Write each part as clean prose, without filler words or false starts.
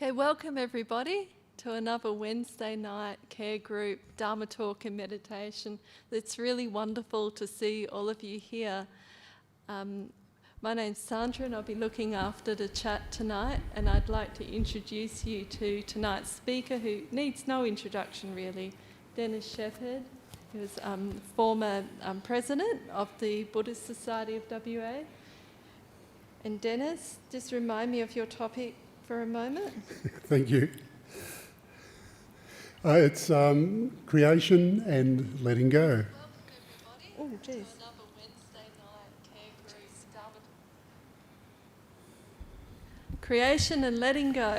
Okay, welcome everybody to another Wednesday night care group, Dharma talk and meditation. It's really wonderful to see all of you here. My name's Sandra and I'll be looking after the chat tonight, and I'd like to introduce you to tonight's speaker, who needs no introduction really, Dennis Sheppard, who's former president of the Buddhist Society of WA. And Dennis, just remind me of your topic for a moment. Thank you. It's creation and letting go. Welcome everybody to another Wednesday night care group, creation and letting go.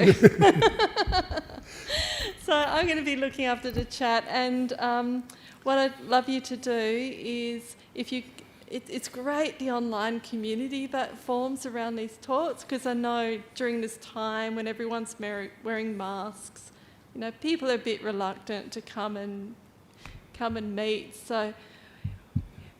So I'm going to be looking after the chat, and what I'd love you to do is, it's great, the online community that forms around these talks, because I know during this time when everyone's wearing masks, people are a bit reluctant to come and meet. So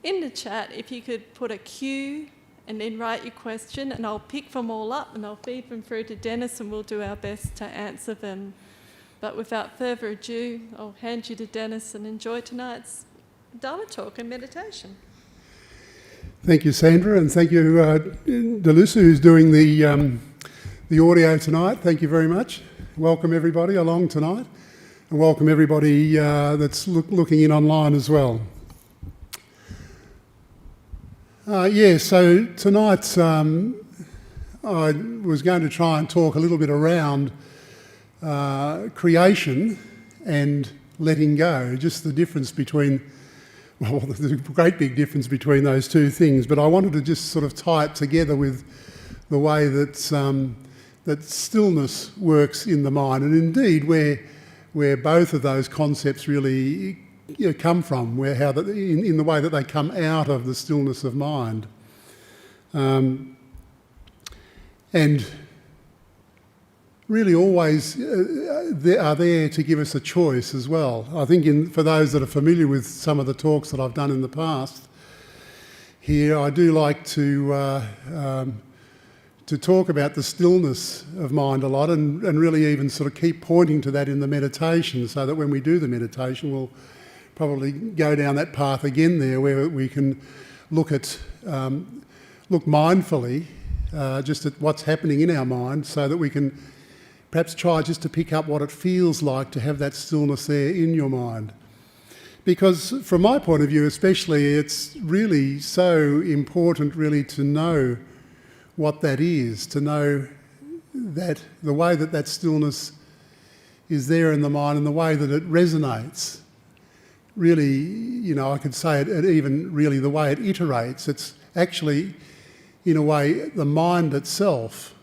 in the chat, if you could put a Q and then write your question, and I'll pick them all up and I'll feed them through to Dennis, and we'll do our best to answer them. But without further ado, I'll hand you to Dennis and enjoy tonight's Dharma talk and meditation. Thank you, Sandra, and thank you, Delusa, who's doing the audio tonight. Thank you very much. Welcome everybody along tonight, and welcome everybody that's looking in online as well. So tonight I was going to try and talk a little bit around creation and letting go, just the difference between, well, there's a great big difference between those two things, but I wanted to just sort of tie it together with the way that that stillness works in the mind, and indeed where both of those concepts really come from, in the way that they come out of the stillness of mind, and really always they are there to give us a choice as well. I think for those that are familiar with some of the talks that I've done in the past here, I do like to talk about the stillness of mind a lot, and really even sort of keep pointing to that in the meditation, so that when we do the meditation we'll probably go down that path again there, where we can look mindfully just at what's happening in our mind, so that we can perhaps try just to pick up what it feels like to have that stillness there in your mind. Because from my point of view especially, it's really so important really to know what that is, to know that the way that stillness is there in the mind and the way that it resonates. Really, I could say it even really the way it iterates. It's actually, in a way, the mind itself,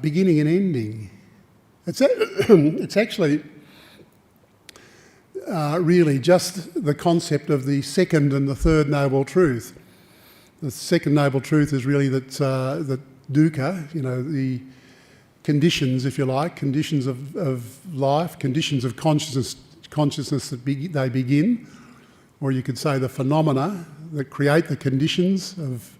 beginning and ending. It's actually really just the concept of the second and the third noble truth. The second noble truth is really that dukkha, the conditions, if you like, conditions of life, conditions of consciousness that they begin, or you could say the phenomena that create the conditions of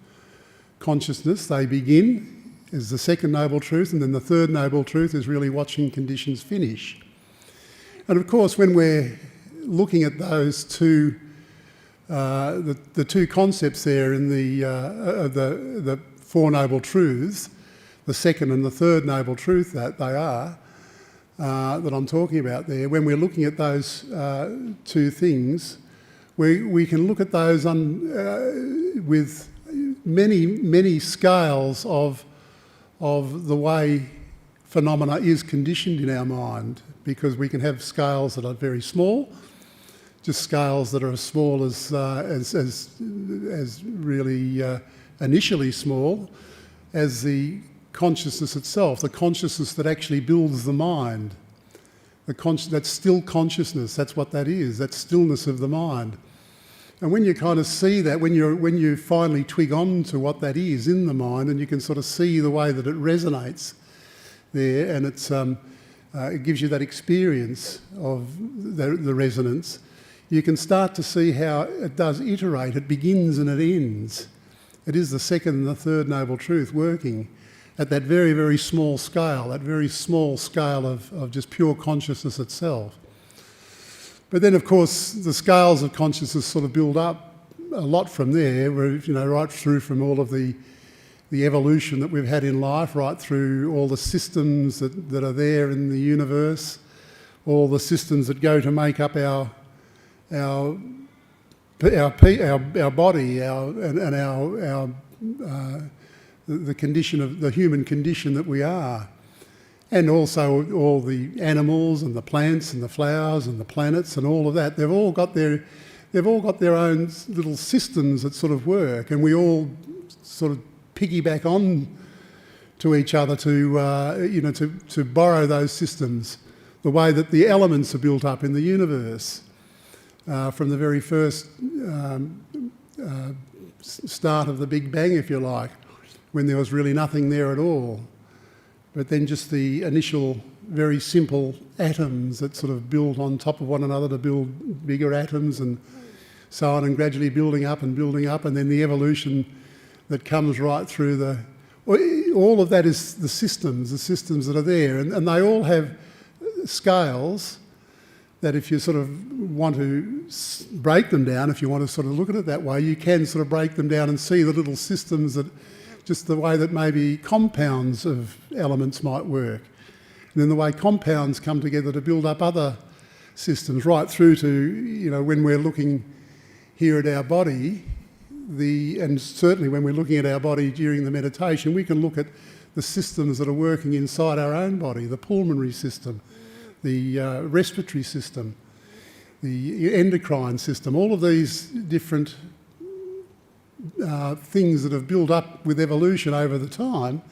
consciousness, they begin, is the second noble truth, and then the third noble truth is really watching conditions finish. And of course, when we're looking at those two, the two concepts there in the Four Noble Truths, the second and the third noble truth that they are, that I'm talking about there, when we're looking at those two things, we can look at those with many scales of the way phenomena is conditioned in our mind, because we can have scales that are very small, just scales that are as small as really initially small as the consciousness itself, the consciousness that actually builds the mind. That's still consciousness, that's what that is, that stillness of the mind. And when you kind of see that, when you finally twig on to what that is in the mind, and you can sort of see the way that it resonates there, and it gives you that experience of the resonance, you can start to see how it does iterate. It begins and it ends. It is the second and the third noble truth working. at that very, very small scale, that very small scale of just pure consciousness itself. But then, of course, the scales of consciousness sort of build up a lot from there, where, right through from all of the evolution that we've had in life, right through all the systems that are there in the universe, all the systems that go to make up our body, the condition of the human condition that we are, and also all the animals and the plants and the flowers and the planets and all of that. They've all got their own little systems that sort of work, and we all sort of piggyback on to each other to borrow those systems, the way that the elements are built up in the universe. From the very first start of the Big Bang, if you like, when there was really nothing there at all. But then just the initial very simple atoms that sort of build on top of one another to build bigger atoms and so on, and gradually building up, and then the evolution that comes right through all of that is the systems that are there. And they all have scales that if you sort of want to break them down, if you want to sort of look at it that way, you can sort of break them down and see the little systems that, just the way that maybe compounds of elements might work. And then the way compounds come together to build up other systems, right through to, when we're looking here at our body, and certainly when we're looking at our body during the meditation, we can look at the systems that are working inside our own body, the pulmonary system, the respiratory system, the endocrine system, all of these different things that have built up with evolution over the time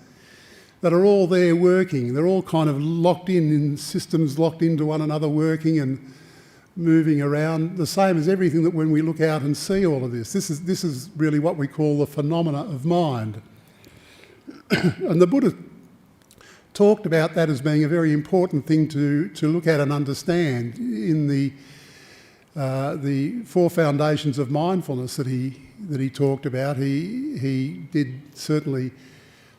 that are all there working. They're all kind of locked in systems locked into one another, working and moving around, the same as everything that when we look out and see all of this. This is really what we call the phenomena of mind. And the Buddha talked about that as being a very important thing to look at and understand in the four foundations of mindfulness that he talked about. He did certainly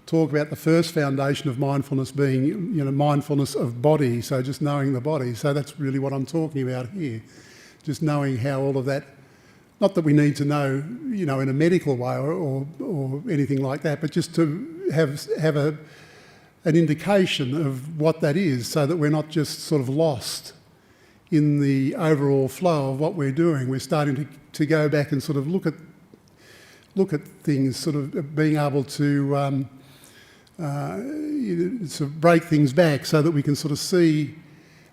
talk about the first foundation of mindfulness being, mindfulness of body, so just knowing the body. So that's really what I'm talking about here, just knowing how all of that, not that we need to know, in a medical way or anything like that, but just to have an indication of what that is, so that we're not just sort of lost in the overall flow of what we're doing. We're starting to go back and sort of look at things, sort of being able to sort of break things back so that we can sort of see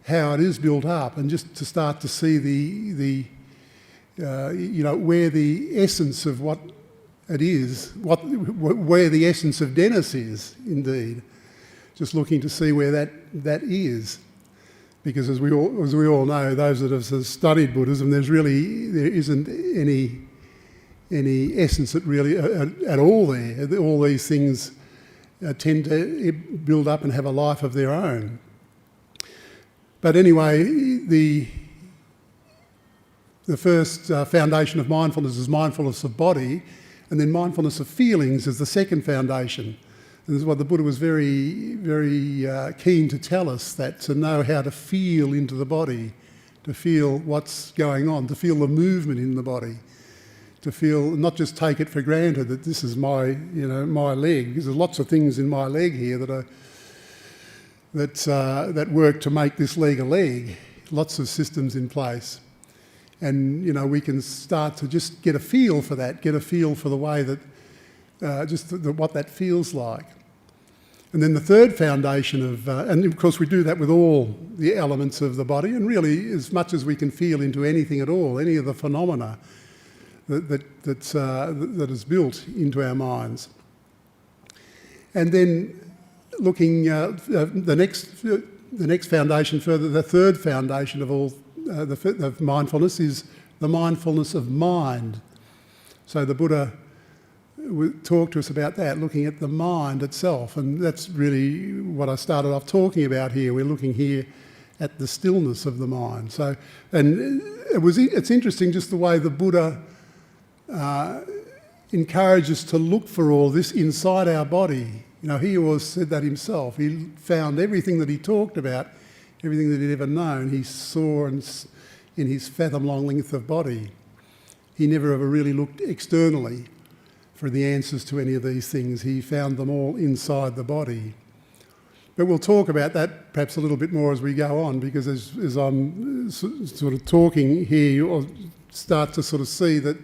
how it is built up, and just to start to see the where the essence of what it is, where the essence of Dennis is, indeed. Just looking to see where that is, because as we all know, those that have studied Buddhism, there isn't any essence that really at all there. All these things tend to build up and have a life of their own. But anyway, the first foundation of mindfulness is mindfulness of body, and then mindfulness of feelings is the second foundation. And this is what the Buddha was very, very keen to tell us, that to know how to feel into the body, to feel what's going on, to feel the movement in the body, to feel, not just take it for granted that this is my leg, because there's lots of things in my leg here that work to make this leg a leg. Lots of systems in place, and we can start to just get a feel for that, get a feel for the way that what that feels like. And then the third foundation and of course we do that with all the elements of the body, and really as much as we can feel into anything at all, any of the phenomena that is built into our minds. And then looking the next foundation further, the third foundation of all of mindfulness is the mindfulness of mind. So the Buddha talked to us about that, looking at the mind itself, and that's really what I started off talking about here. We're looking here at the stillness of the mind. So, and it's interesting just the way the Buddha encourages us to look for all this inside our body. You know, he always said that himself. He found everything that he talked about, everything that he'd ever known, he saw in his fathom-long length of body. He never ever really looked externally for the answers to any of these things. He found them all inside the body. But we'll talk about that perhaps a little bit more as we go on, because as I'm sort of talking here, you'll start to sort of see that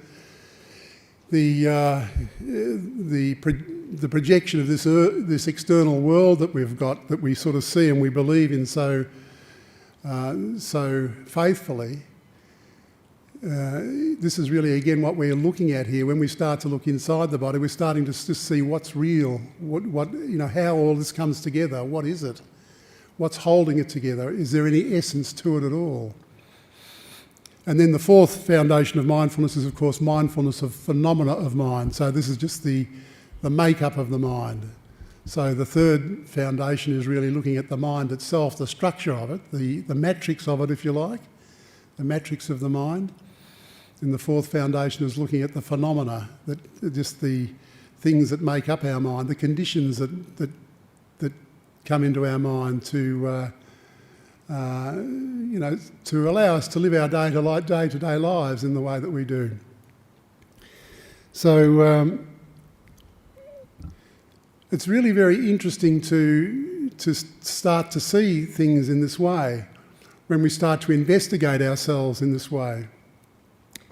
the projection of this external world that we've got, that we sort of see and we believe in so faithfully, this is really again what we're looking at here. When we start to look inside the body, we're starting to just see what's real, what you know, how all this comes together. What is it? What's holding it together? Is there any essence to it at all? And then the fourth foundation of mindfulness is, of course, mindfulness of phenomena of mind. So this is just the makeup of the mind. So the third foundation is really looking at the mind itself, the structure of it, the matrix of it, if you like, the matrix of the mind. And the fourth foundation is looking at the phenomena, that just the things that make up our mind, the conditions that come into our mind to you know, to allow us to live our day-to-day lives in the way that we do. So it's really very interesting to start to see things in this way when we start to investigate ourselves in this way.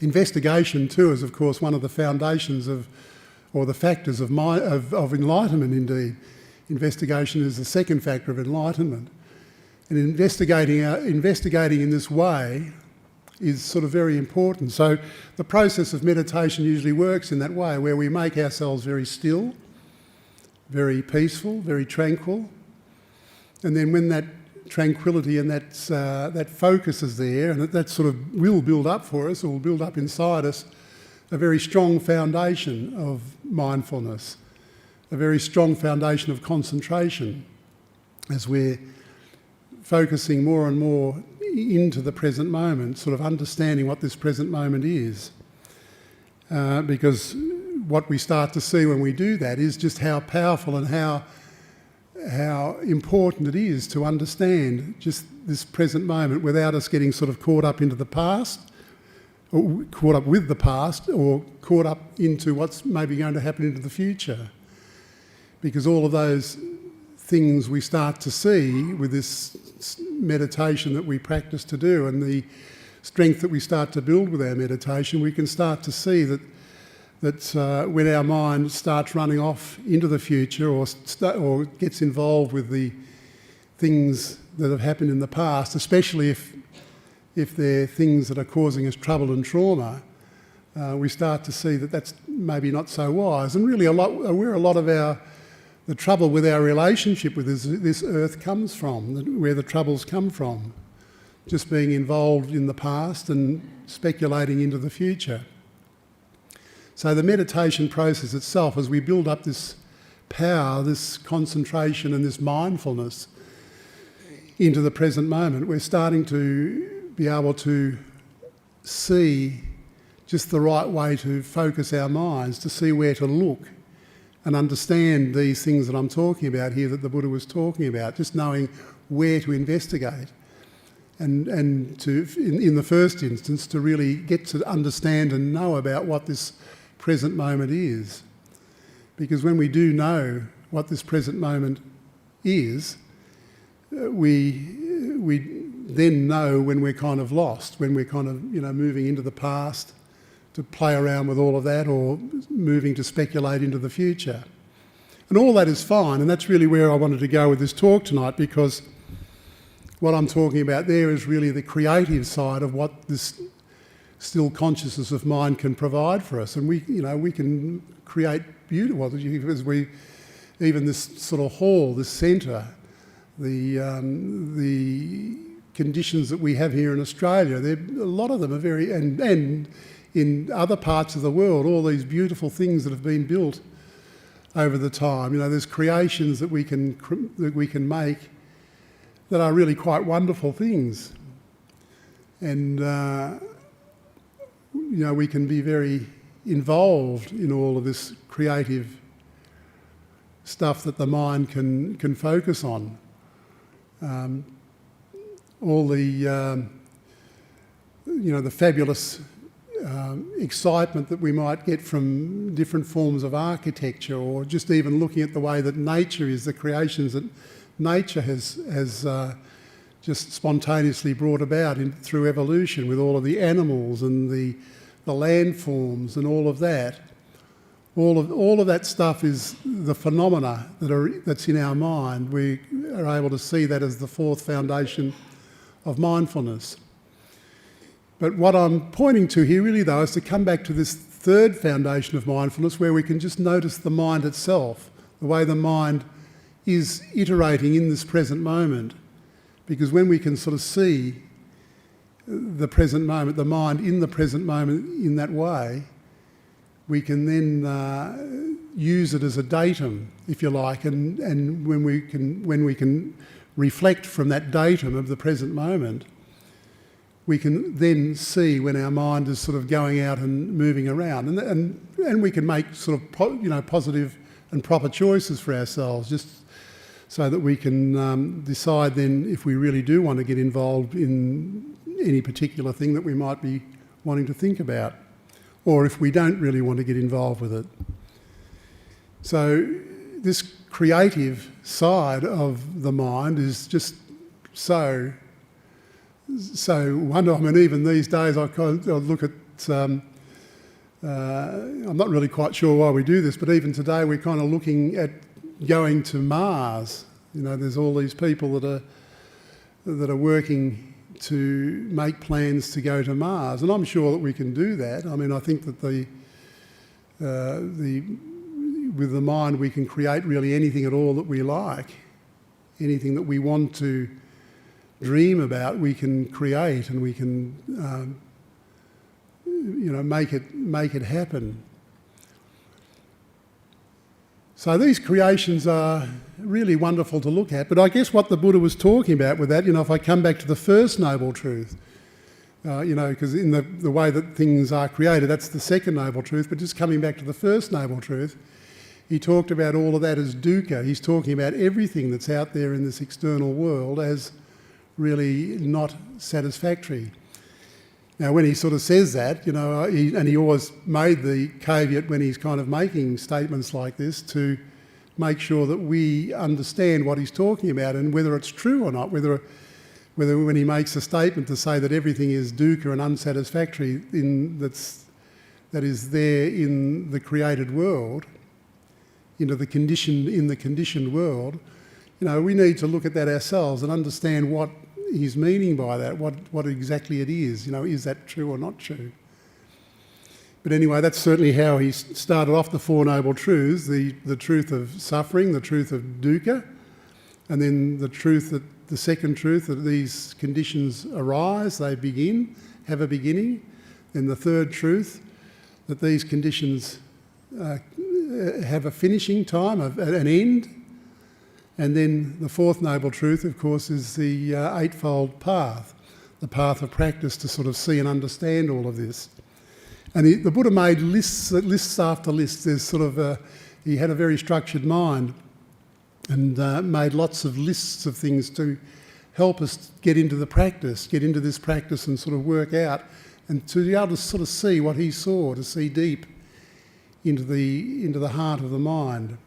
Investigation too is, of course, one of the foundations of, or the factors of enlightenment indeed. Investigation is the second factor of enlightenment. And investigating in this way is sort of very important. So the process of meditation usually works in that way, where we make ourselves very still, very peaceful, very tranquil. And then when that tranquility and that focus is there, and that sort of will build up for us, or will build up inside us, a very strong foundation of mindfulness, a very strong foundation of concentration, as we're focusing more and more into the present moment, sort of understanding what this present moment is. Because what we start to see when we do that is just how powerful and how important it is to understand just this present moment without us getting sort of caught up into the past, or caught up with the past, or caught up into what's maybe going to happen into the future. Because all of those things we start to see with this meditation that we practice to do, and the strength that we start to build with our meditation, we can start to see that when our mind starts running off into the future, or gets involved with the things that have happened in the past, especially if they're things that are causing us trouble and trauma, we start to see that that's maybe not so wise. And really where a lot of the trouble with our relationship with this earth comes from, where the troubles come from, just being involved in the past and speculating into the future. So the meditation process itself, as we build up this power, this concentration and this mindfulness into the present moment, we're starting to be able to see just the right way to focus our minds, to see where to look, and understand these things that I'm talking about here, that the Buddha was talking about, just knowing where to investigate, and to, in the first instance, to really get to understand and know about what this present moment is. Because when we do know what this present moment is, we then know when we're kind of lost, when we're kind of, moving into the past to play around with all of that, or moving to speculate into the future. And all that is fine, and that's really where I wanted to go with this talk tonight, because what I'm talking about there is really the creative side of what this still consciousness of mind can provide for us. And we can create beautiful, even this sort of hall, this centre, the conditions that we have here in Australia, a lot of them are very, and in other parts of the world, all these beautiful things that have been built over the time. There's creations that we can make that are really quite wonderful things. And, we can be very involved in all of this creative stuff that the mind can focus on. All the the fabulous excitement that we might get from different forms of architecture, or just even looking at the way that nature is, the creations that nature has just spontaneously brought about through evolution, with all of the animals and the landforms and all of that. All of that stuff is the phenomena that's in our mind. We are able to see that as the fourth foundation of mindfulness. But what I'm pointing to here really, though, is to come back to this third foundation of mindfulness, where we can just notice the mind itself, the way the mind is iterating in this present moment. Because when we can sort of see the present moment, the mind in the present moment in that way, we can then use it as a datum, if you like, and when we can reflect from that datum of the present moment, we can then see when our mind is sort of going out and moving around, and we can make sort of positive and proper choices for ourselves, just so that we can decide then if we really do want to get involved in any particular thing that we might be wanting to think about, or if we don't really want to get involved with it. So this creative side of the mind is just so wonderful. I mean, even these days I look at, I'm not really quite sure why we do this, but even today we're kind of looking at going to Mars. There's all these people that are working to make plans to go to Mars, and I'm sure that we can do that. I mean, I think that with the mind we can create really anything at all that we like, anything that we want to dream about, we can create, and we can make it happen. So these creations are really wonderful to look at, but I guess what the Buddha was talking about with that, if I come back to the first noble truth, because in the way that things are created, that's the second noble truth, but just coming back to the first noble truth, he talked about all of that as dukkha. He's talking about everything that's out there in this external world as really not satisfactory. Now, when he sort of says that, and he always made the caveat when he's kind of making statements like this to make sure that we understand what he's talking about and whether it's true or not, whether when he makes a statement to say that everything is dukkha and unsatisfactory that is there in the created world, in the conditioned world, we need to look at that ourselves and understand what he's meaning by that, what exactly it is. Is that true or not true? But anyway, that's certainly how he started off the Four Noble Truths, the truth of suffering, the truth of dukkha, and then the second truth that these conditions arise, they have a beginning. Then the third truth, that these conditions have a finishing time, an end. And then the fourth noble truth, of course, is the eightfold path, the path of practice to sort of see and understand all of this. And the Buddha made lists after lists. He had a very structured mind and made lots of lists of things to help us get into this practice and sort of work out and to be able to sort of see what he saw, to see deep into the heart of the mind.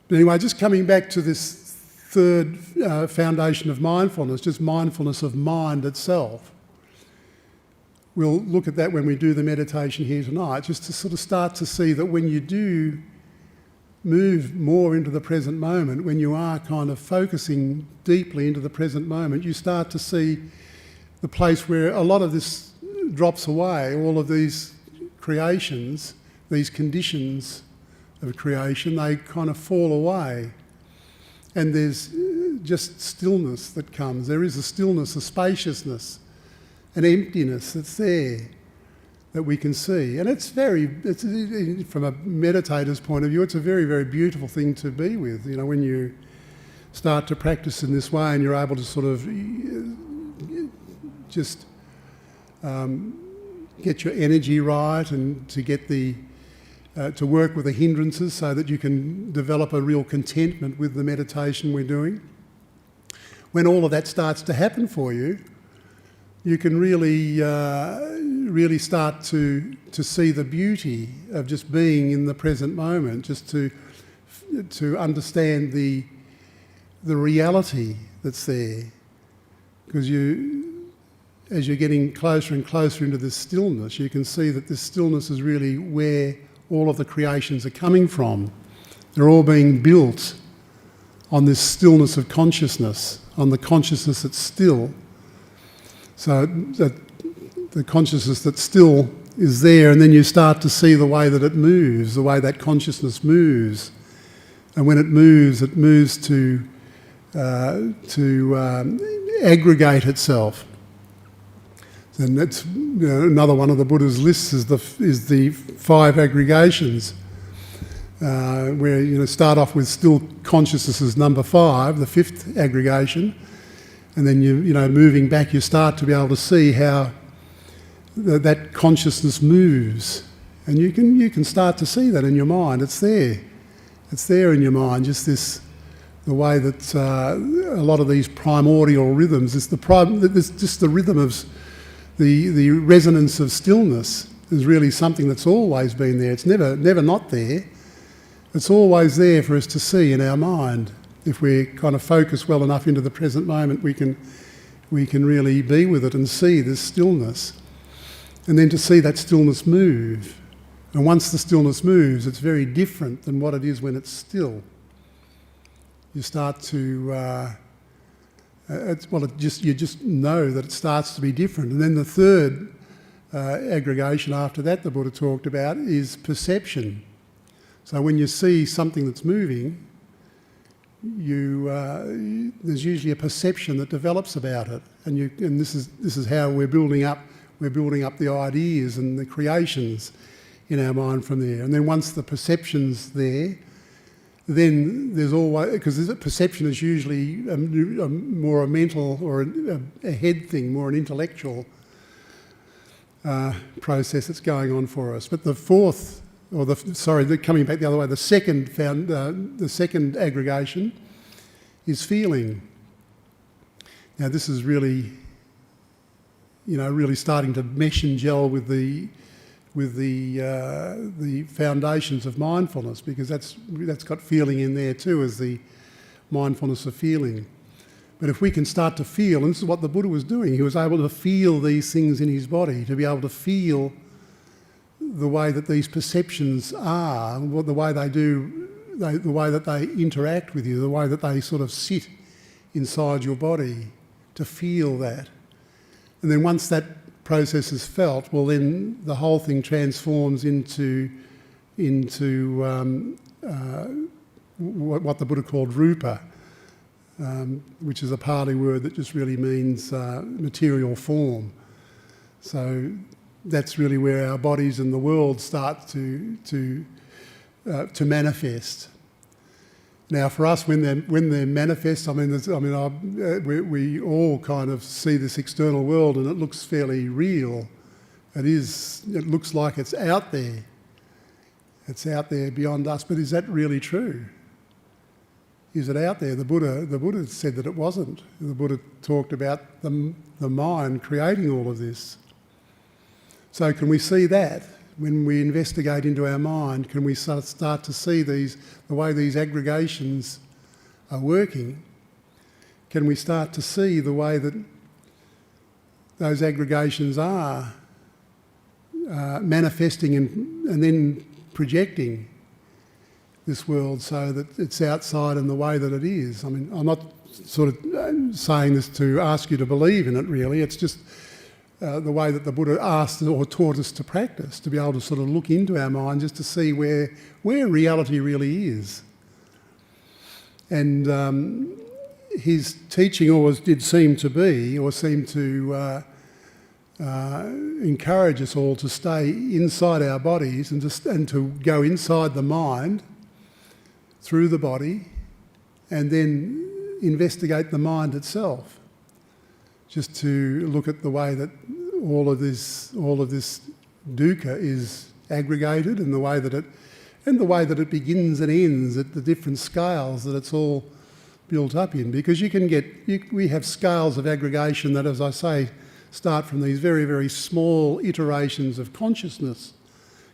But anyway, just coming back to this third foundation of mindfulness, just mindfulness of mind itself. We'll look at that when we do the meditation here tonight, just to sort of start to see that when you do move more into the present moment, when you are kind of focusing deeply into the present moment, you start to see the place where a lot of this drops away, all of these creations, these conditions of creation, they kind of fall away. And there's just stillness that comes. There is a stillness, a spaciousness, an emptiness that's there that we can see. And it's from a meditator's point of view, it's a very, very beautiful thing to be with. When you start to practice in this way and you're able to sort of just get your energy right and to get the to work with the hindrances so that you can develop a real contentment with the meditation we're doing. When all of that starts to happen for you, you can really start to see the beauty of just being in the present moment, just to understand the reality that's there. Because as you're getting closer and closer into this stillness, you can see that this stillness is really where all of the creations are coming from. They're all being built on this stillness of consciousness, on the consciousness that's still. So that the consciousness that's still is there, and then you start to see the way that it moves, the way that consciousness moves. And when it moves to aggregate itself. And that's another one of the Buddha's lists is the 5 aggregations, where start off with still consciousness as number 5, the 5th aggregation, and then moving back, you start to be able to see how that consciousness moves, and you can start to see that in your mind. It's there in your mind. Just the way that a lot of these primordial rhythms, it's just the rhythm of the resonance of stillness is really something that's always been there. It's never not there. It's always there for us to see in our mind. If we kind of focus well enough into the present moment, we can really be with it and see this stillness. And then to see that stillness move. And once the stillness moves, it's very different than what it is when it's still. You start to, you just know that it starts to be different. And then the 3rd aggregation after that the Buddha talked about is perception. So when you see something that's moving, there's usually a perception that develops about it, and this is how we're building up the ideas and the creations in our mind from there. And then once the perception's there, then there's always, because perception is usually more a mental or a head thing, more an intellectual process that's going on for us. But coming back the other way, the second aggregation is feeling. Now this is really, really starting to mesh and gel with the foundations of mindfulness, because that's got feeling in there too, as the mindfulness of feeling. But if we can start to feel, and this is what the Buddha was doing, he was able to feel these things in his body, to be able to feel the way that these perceptions are, the way they do, the way that they interact with you, the way that they sort of sit inside your body, to feel that. And then once that process is felt, well then the whole thing transforms into what the Buddha called rupa, which is a Pali word that just really means material form. So that's really where our bodies and the world start to manifest. Now, for us, when they manifest, we all kind of see this external world, and it looks fairly real. It looks like it's out there. It's out there beyond us. But is that really true? Is it out there? The Buddha said that it wasn't. The Buddha talked about the mind creating all of this. So can we see that? When we investigate into our mind, can we start to see the way these aggregations are working? Can we start to see the way that those aggregations are manifesting and then projecting this world so that it's outside in the way that it is? I mean, I'm not sort of saying this to ask you to believe in it, really. It's just the way that the Buddha asked or taught us to practice, to be able to sort of look into our mind just to see where reality really is. And his teaching always did seem to encourage us all to stay inside our bodies and to go inside the mind through the body and then investigate the mind itself. Just to look at the way that all of this dukkha is aggregated, and the way that it begins and ends at the different scales that it's all built up in. Because we have scales of aggregation that, as I say, start from these very, very small iterations of consciousness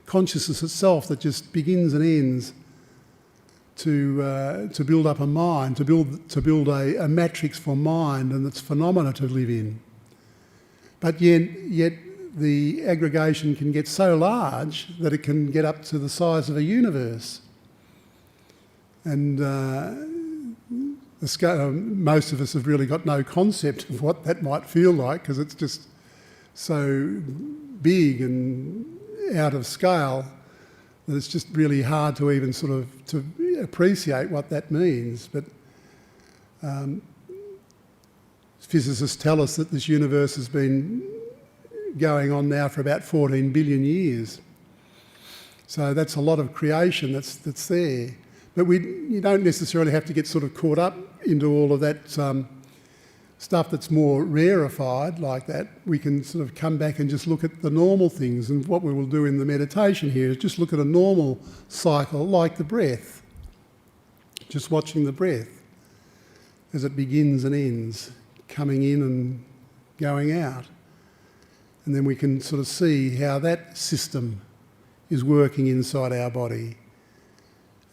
itself that just begins and ends to build up a mind, to build a matrix for mind and its phenomena to live in. But yet the aggregation can get so large that it can get up to the size of a universe. And most of us have really got no concept of what that might feel like, because it's just so big and out of scale that it's just really hard to even sort of to appreciate what that means. But physicists tell us that this universe has been going on now for about 14 billion years. So that's a lot of creation that's there. But you don't necessarily have to get sort of caught up into all of that stuff that's more rarefied like that. We can sort of come back and just look at the normal things. And what we will do in the meditation here is just look at a normal cycle like the breath. Just watching the breath as it begins and ends, coming in and going out. And then we can sort of see how that system is working inside our body.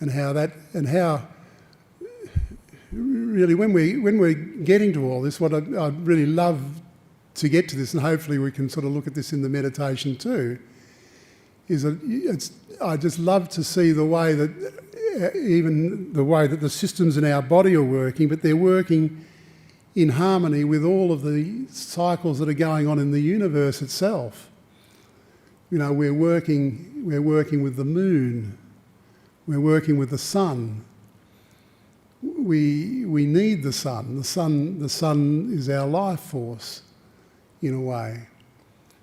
And how really when we're getting to all this, what I'd really love to get to this, and hopefully we can sort of look at this in the meditation too, is that I just love to see the way that even the way that the systems in our body are working, but they're working in harmony with all of the cycles that are going on in the universe itself. You know, we're working with the moon. We're working with the sun. We need the sun. The sun is our life force, in a way.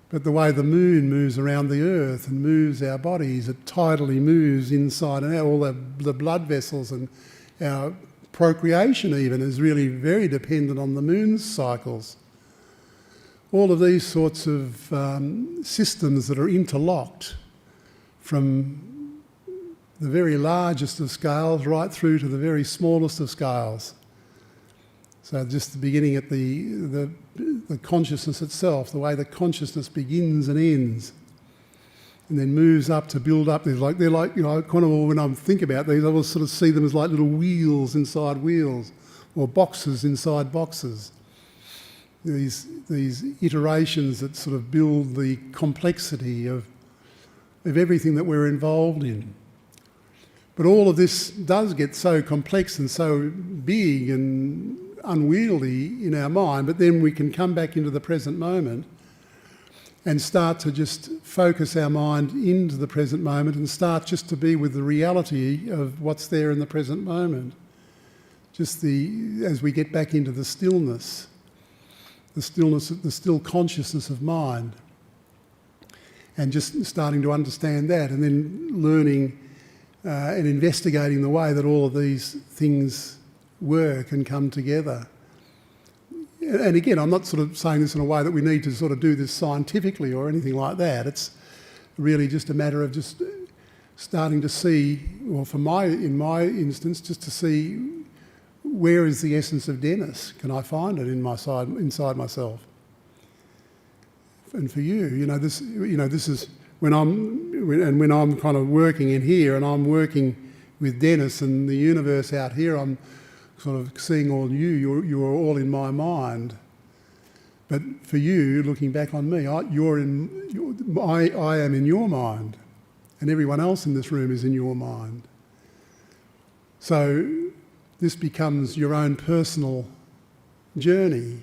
But the way the moon moves around the earth and moves our bodies, it tidally moves inside and out. All the blood vessels and our procreation even is really very dependent on the moon's cycles. All of these sorts of systems that are interlocked from the very largest of scales right through to the very smallest of scales. So just the beginning at the consciousness itself, the way the consciousness begins and ends, and then moves up to build up. They're like you know, kind of when I think about these, I will sort of see them as like little wheels inside wheels, or boxes inside boxes. These iterations that sort of build the complexity of everything that we're involved in. But all of this does get so complex and so big and unwieldy in our mind, but then we can come back into the present moment and start to just focus our mind into the present moment and start just to be with the reality of what's there in the present moment. Just as we get back into the stillness, the still consciousness of mind, and just starting to understand that, and then learning and investigating the way that all of these things work and come together. And again, I'm not sort of saying this in a way that we need to sort of do this scientifically or anything like that. It's really just a matter of just starting to see, or in my instance, just to see where is the essence of Dennis? Can I find it inside myself? And for you, this is when I'm kind of working in here and I'm working with Dennis and the universe out here, I'm sort of seeing all you're all in my mind. But for you, looking back on me, I am in your mind, and everyone else in this room is in your mind. So this becomes your own personal journey.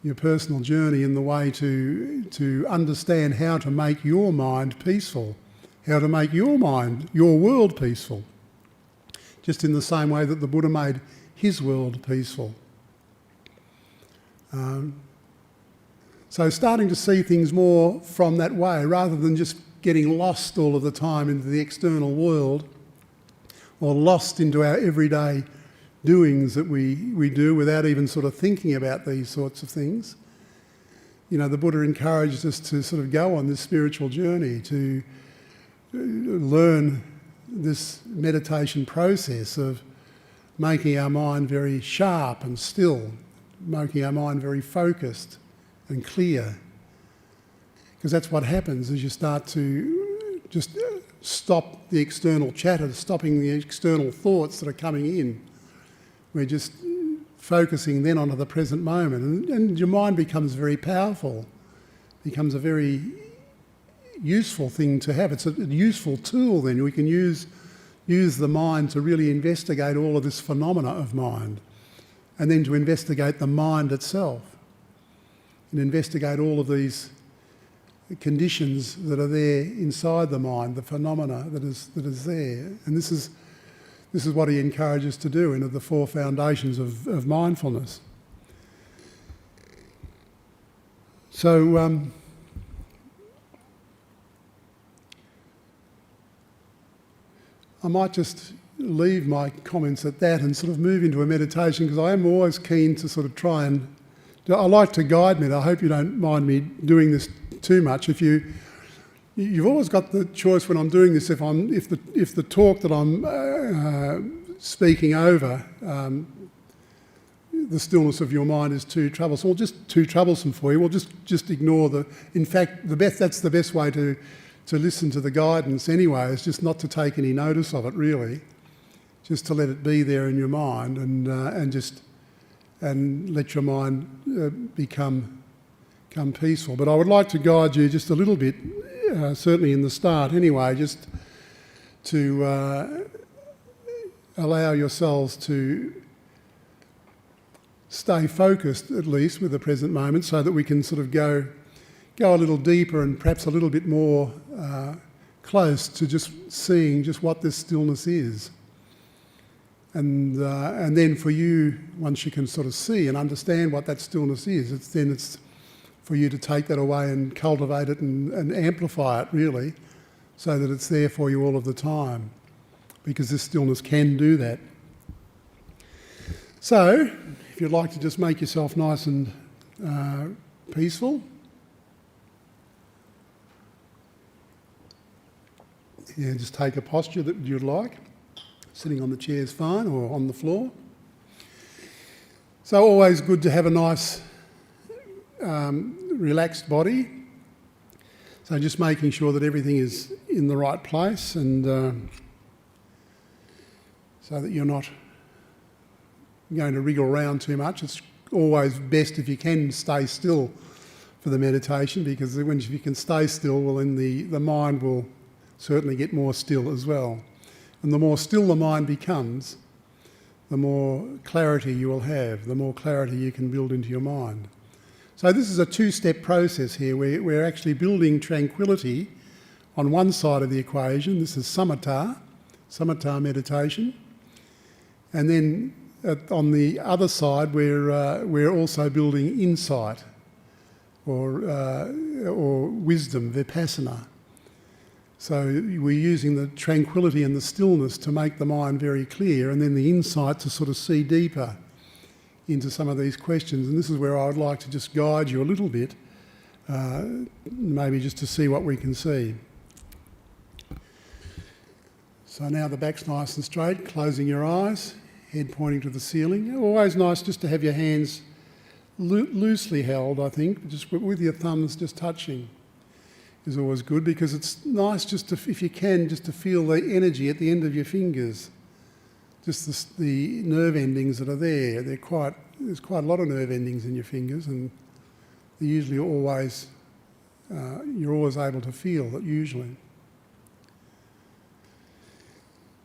Your personal journey in the way to understand how to make your mind peaceful, how to make your world peaceful, just in the same way that the Buddha made his world peaceful. So starting to see things more from that way, rather than just getting lost all of the time into the external world, or lost into our everyday doings that we do without even sort of thinking about these sorts of things. the Buddha encouraged us to sort of go on this spiritual journey, to learn this meditation process of making our mind very sharp and still, making our mind very focused and clear. Because that's what happens as you start to just stop the external chatter, stopping the external thoughts that are coming in. We're just focusing then onto the present moment, and your mind becomes very powerful, becomes a very useful thing to have. It's a useful tool then. We can use the mind to really investigate all of this phenomena of mind, and then to investigate the mind itself, and investigate all of these conditions that are there inside the mind, the phenomena that is there. And this is what he encourages to do in the 4 foundations of mindfulness. So I might just leave my comments at that and sort of move into a meditation, because I am always keen to sort of try and... I like to guide me. I hope you don't mind me doing this too much. You've always got the choice when I'm doing this, if the talk that I'm speaking over, the stillness of your mind is too troublesome, or just too troublesome for you, well, just ignore the... In fact, that's the best way to listen to the guidance anyway, is just not to take any notice of it, really. Just to let it be there in your mind, and let your mind become peaceful. But I would like to guide you just a little bit, certainly in the start anyway, just to allow yourselves to stay focused, at least with the present moment, so that we can sort of go a little deeper and perhaps a little bit more close to just seeing just what this stillness is. And then for you, once you can sort of see and understand what that stillness is, it's for you to take that away and cultivate it and amplify it, really, so that it's there for you all of the time, because this stillness can do that. So, if you'd like to just make yourself nice and peaceful, just take a posture that you'd like. Sitting on the chair is fine, or on the floor. So always good to have a nice relaxed body. So just making sure that everything is in the right place, and so that you're not going to wriggle around too much. It's always best if you can stay still for the meditation, because if you can stay still, well, then the mind will certainly get more still as well. And the more still the mind becomes, the more clarity you will have, the more clarity you can build into your mind. So this is a 2-step process here. We're actually building tranquility on one side of the equation. This is samatha meditation. And then on the other side, we're also building insight or wisdom, vipassana. So we're using the tranquility and the stillness to make the mind very clear, and then the insight to sort of see deeper into some of these questions. And this is where I would like to just guide you a little bit, maybe just to see what we can see. So now the back's nice and straight, closing your eyes, head pointing to the ceiling. Always nice just to have your hands loosely held, I think, just with your thumbs just touching. Is always good, because it's nice just to, if you can, just to feel the energy at the end of your fingers, just the nerve endings that are there. There's quite a lot of nerve endings in your fingers, and they're usually always, you're always able to feel it usually.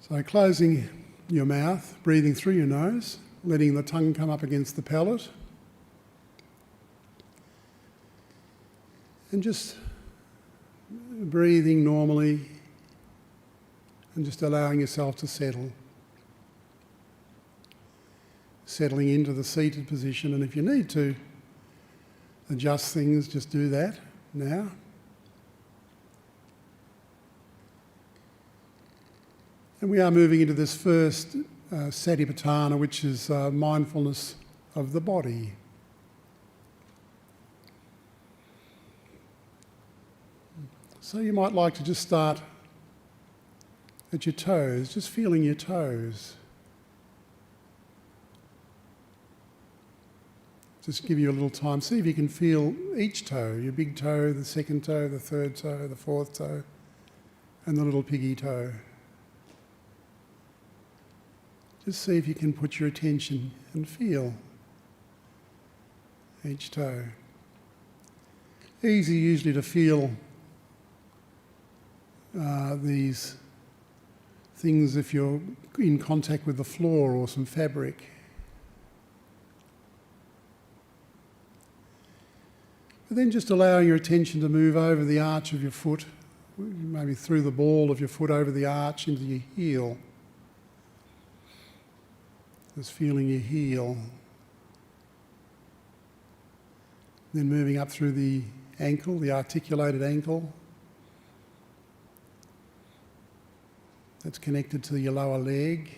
So closing your mouth, breathing through your nose, letting the tongue come up against the palate, and just breathing normally, and just allowing yourself to settle. Settling into the seated position, and if you need to adjust things, just do that now. And we are moving into this first satipatthana, which is mindfulness of the body. So you might like to just start at your toes, just feeling your toes. Just give you a little time. See if you can feel each toe, your big toe, the second toe, the third toe, the fourth toe, and the little piggy toe. Just see if you can put your attention and feel each toe. Easy usually to feel these things if you're in contact with the floor or some fabric. But then just allowing your attention to move over the arch of your foot, maybe through the ball of your foot over the arch into your heel. Just feeling your heel. Then moving up through the ankle, the articulated ankle. That's connected to your lower leg.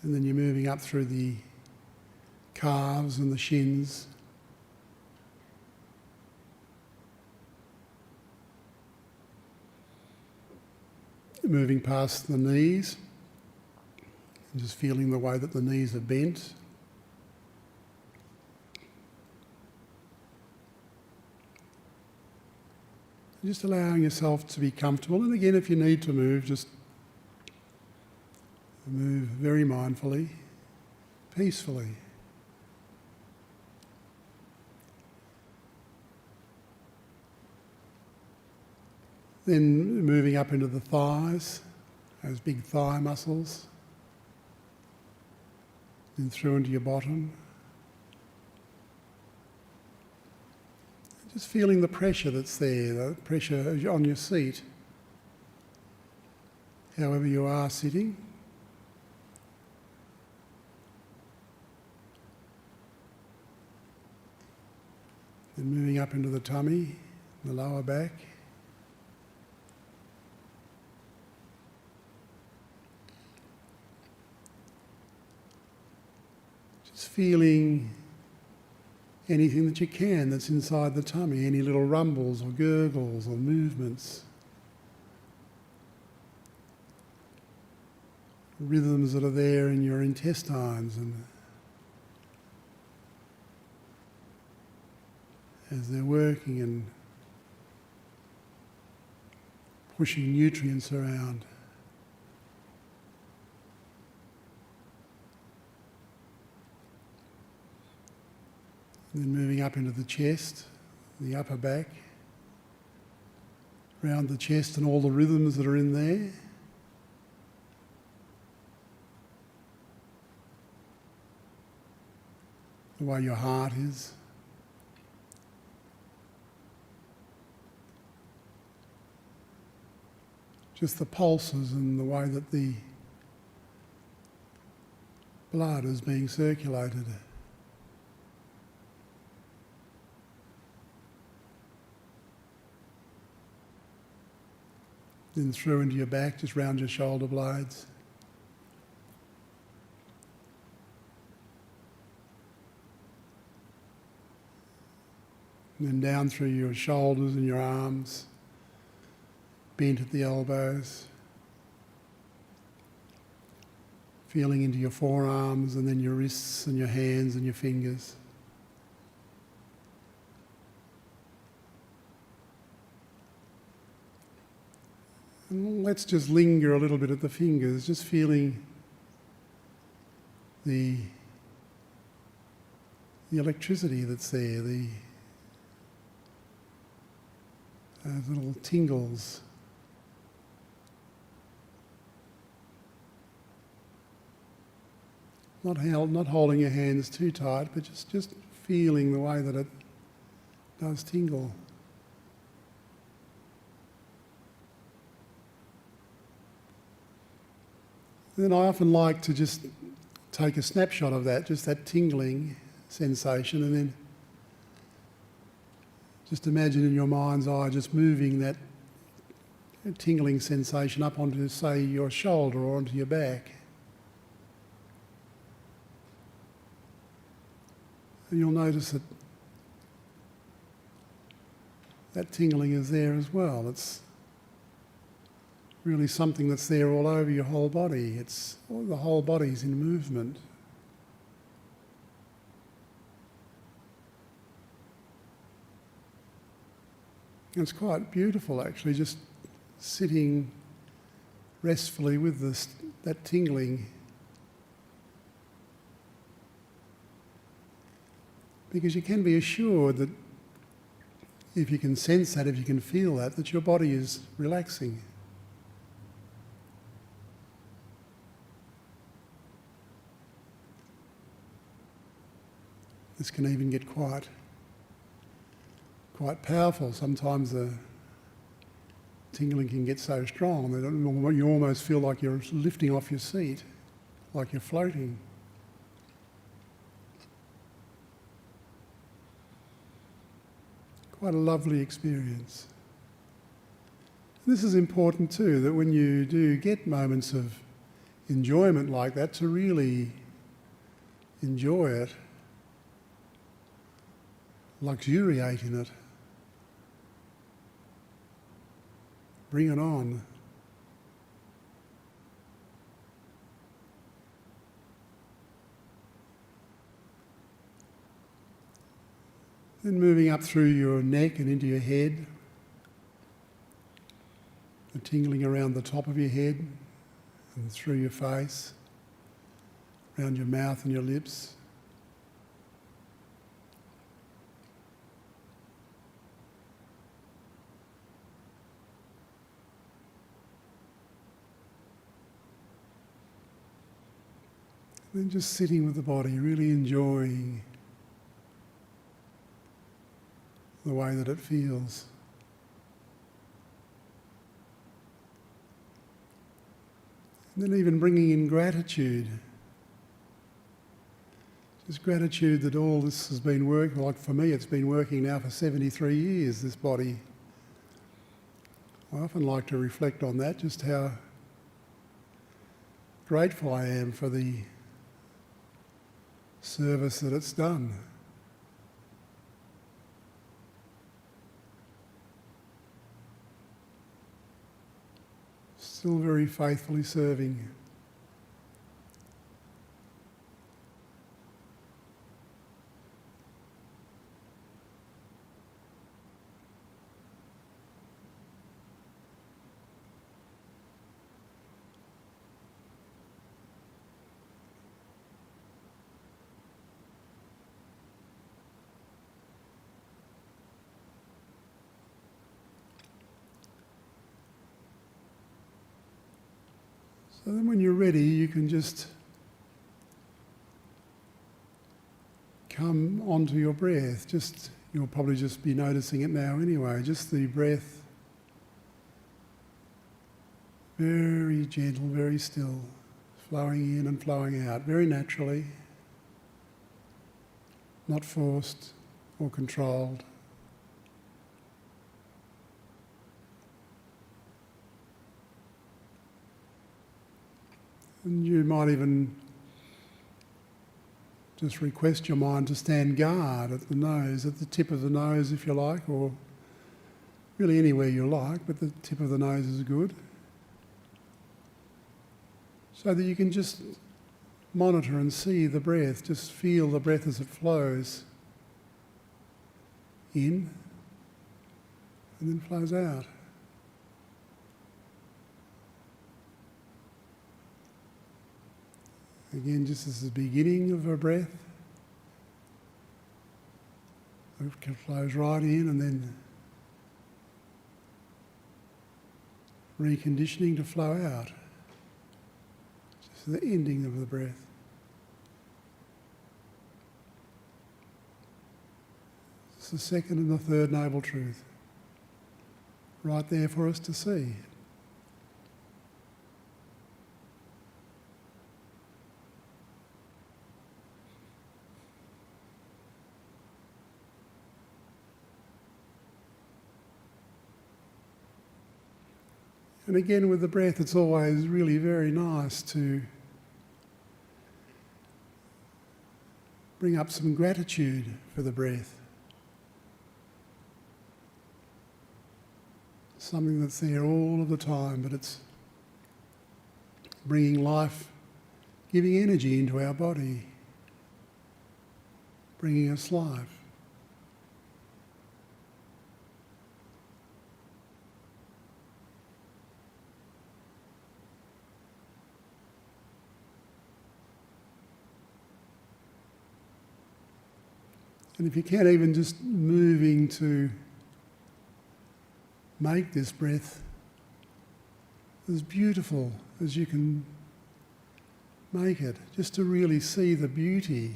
And then you're moving up through the calves and the shins. Moving past the knees. And just feeling the way that the knees are bent. Just allowing yourself to be comfortable. And again, if you need to move, just move very mindfully, peacefully. Then moving up into the thighs, those big thigh muscles. Then through into your bottom. Just feeling the pressure that's there, the pressure on your seat, however you are sitting. Then moving up into the tummy, the lower back. Just feeling anything that you can that's inside the tummy, any little rumbles or gurgles or movements, rhythms that are there in your intestines, and as they're working and pushing nutrients around. Then moving up into the chest, the upper back, around the chest and all the rhythms that are in there. The way your heart is. Just the pulses and the way that the blood is being circulated. Then through into your back, just round your shoulder blades. And then down through your shoulders and your arms, bent at the elbows. Feeling into your forearms and then your wrists and your hands and your fingers. And let's just linger a little bit at the fingers, just feeling the electricity that's there, those little tingles. Not holding your hands too tight, but just feeling the way that it does tingle. Then I often like to just take a snapshot of that, just that tingling sensation, and then just imagine in your mind's eye just moving that tingling sensation up onto, say, your shoulder or onto your back. And you'll notice that that tingling is there as well. It's really something that's there all over your whole body. The whole body's in movement. It's quite beautiful actually, just sitting restfully with that tingling. Because you can be assured that if you can sense that, if you can feel that your body is relaxing. This can even get quite powerful. Sometimes the tingling can get so strong that you almost feel like you're lifting off your seat, like you're floating. Quite a lovely experience. This is important too, that when you do get moments of enjoyment like that, to really enjoy it, luxuriate in it, bring it on. Then moving up through your neck and into your head, the tingling around the top of your head and through your face, around your mouth and your lips. And then just sitting with the body, really enjoying the way that it feels. And then even bringing in gratitude. Just gratitude that all this has been working, like for me it's been working now for 73 years, this body. I often like to reflect on that, just how grateful I am for the service that it's done. Still very faithfully serving. So then when you're ready, you can just come onto your breath. You'll probably just be noticing it now anyway, just the breath, very gentle, very still, flowing in and flowing out, very naturally, not forced or controlled. And you might even just request your mind to stand guard at the nose, at the tip of the nose if you like, or really anywhere you like, but the tip of the nose is good. So that you can just monitor and see the breath, just feel the breath as it flows in and then flows out. Again, just as the beginning of a breath, it flows right in and then reconditioning to flow out. Just the ending of the breath. It's the second and the third noble truth, right there for us to see. And again, with the breath, it's always really very nice to bring up some gratitude for the breath. something that's there all of the time, but it's bringing life, giving energy into our body, bringing us life. And if you can, even just moving to make this breath as beautiful as you can make it, just to really see the beauty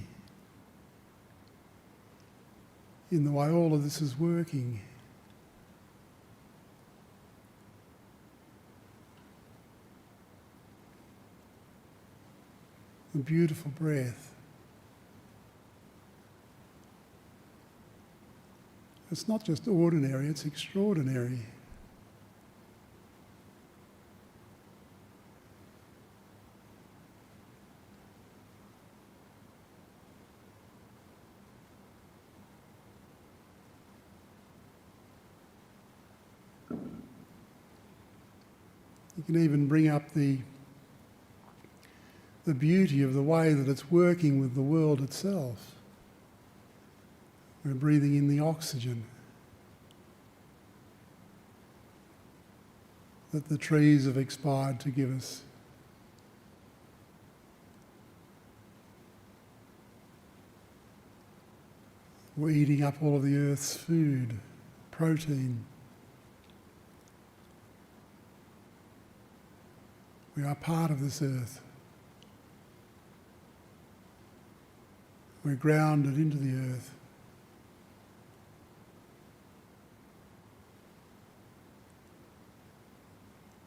in the way all of this is working. The beautiful breath. It's not just ordinary, it's extraordinary. You can even bring up the beauty of the way that it's working with the world itself. We're breathing in the oxygen that the trees have expired to give us. We're eating up all of the earth's food, protein. We are part of this earth. We're grounded into the earth.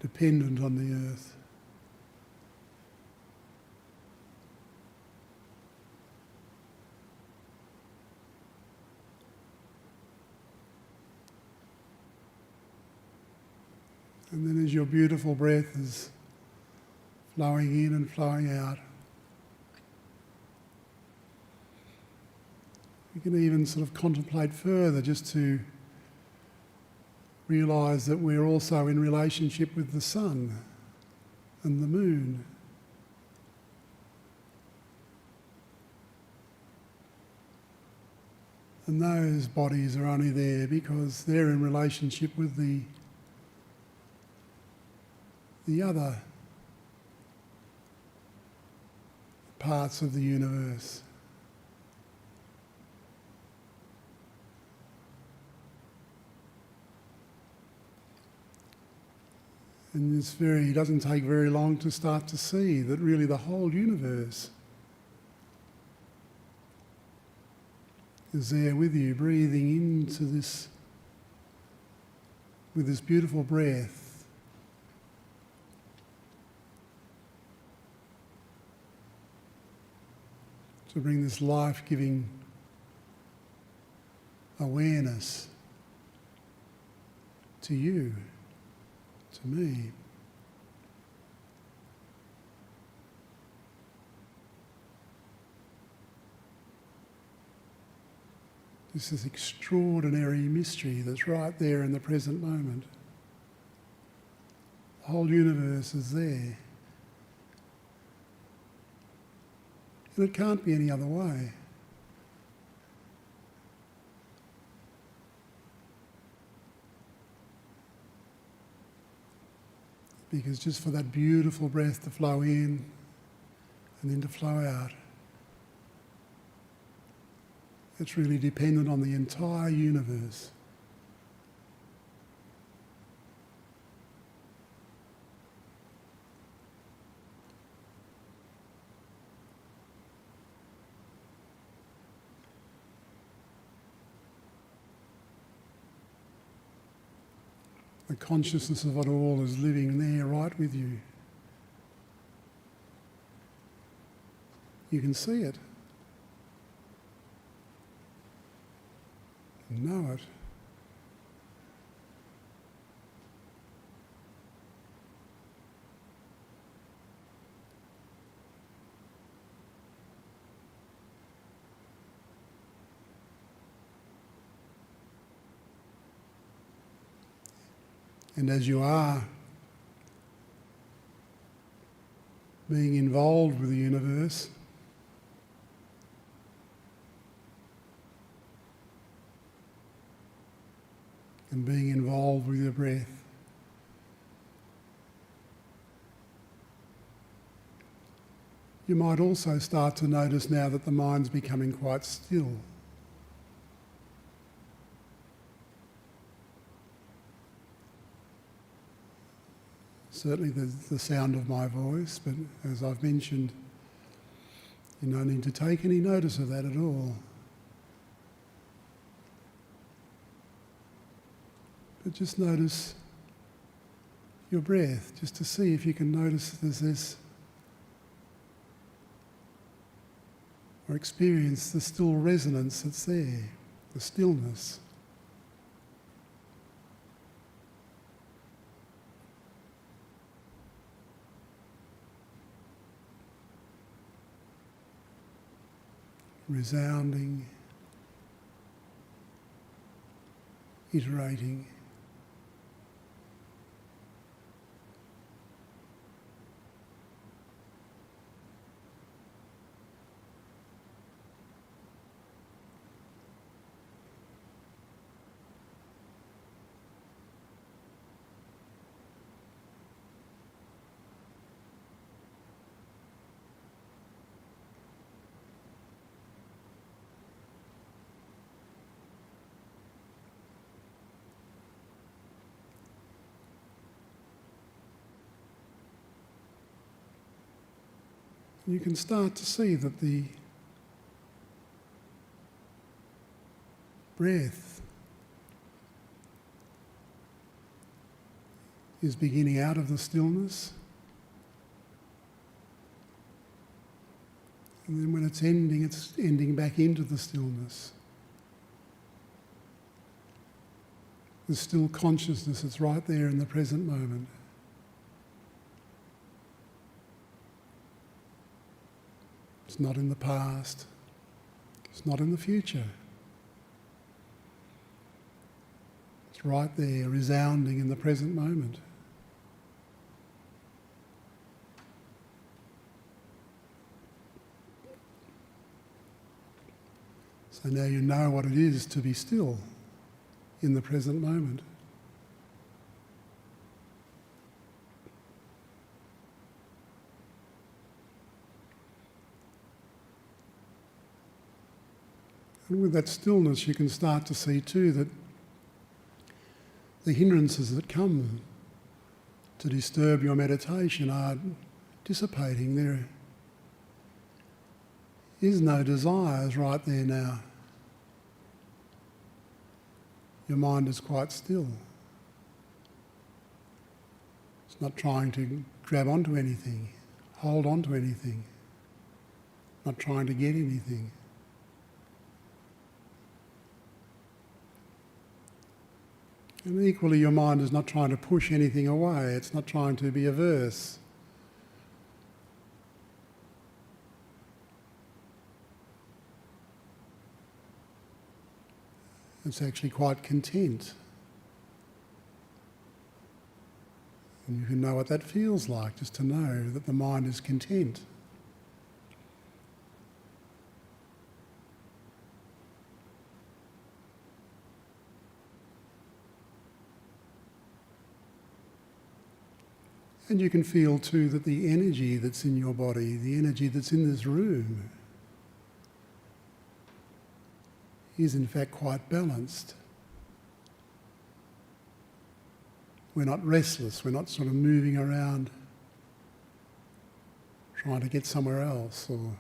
Dependent on the earth. And then as your beautiful breath is flowing in and flowing out, you can even sort of contemplate further, just to realise that we're also in relationship with the sun and the moon. And those bodies are only there because they're in relationship with the other parts of the universe. And it doesn't take very long to start to see that really the whole universe is there with you, breathing into this, with this beautiful breath. To bring this life-giving awareness to you, to me. This extraordinary mystery that's right there in the present moment. The whole universe is there. And it can't be any other way. Because just for that beautiful breath to flow in and then to flow out, it's really dependent on the entire universe. The consciousness of it all is living there right with you. You can see it. Know it. And as you are being involved with the universe, and being involved with your breath, you might also start to notice now that the mind's becoming quite still. Certainly the sound of my voice, but as I've mentioned, you don't need to take any notice of that at all. But just notice your breath, just to see if you can notice there's this, or experience the still resonance that's there, the stillness. Resounding, iterating. You can start to see that the breath is beginning out of the stillness, and then when it's ending back into the stillness. There's still consciousness that's right there in the present moment. It's not in the past. It's not in the future. It's right there, resounding in the present moment. So now you know what it is to be still in the present moment. And with that stillness, you can start to see too that the hindrances that come to disturb your meditation are dissipating. There is no desires right there now. Your mind is quite still. It's not trying to grab onto anything, hold onto anything, not trying to get anything. And equally, your mind is not trying to push anything away. It's not trying to be averse. It's actually quite content. And you can know what that feels like, just to know that the mind is content. And you can feel too that the energy that's in your body, the energy that's in this room, is in fact quite balanced. We're not restless, we're not sort of moving around trying to get somewhere else or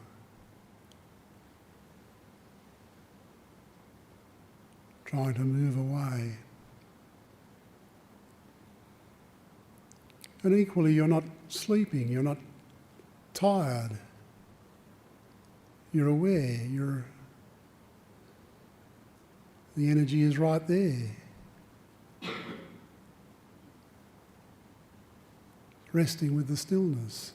trying to move away. And equally, you're not sleeping, you're not tired. You're aware, the energy is right there. Resting with the stillness.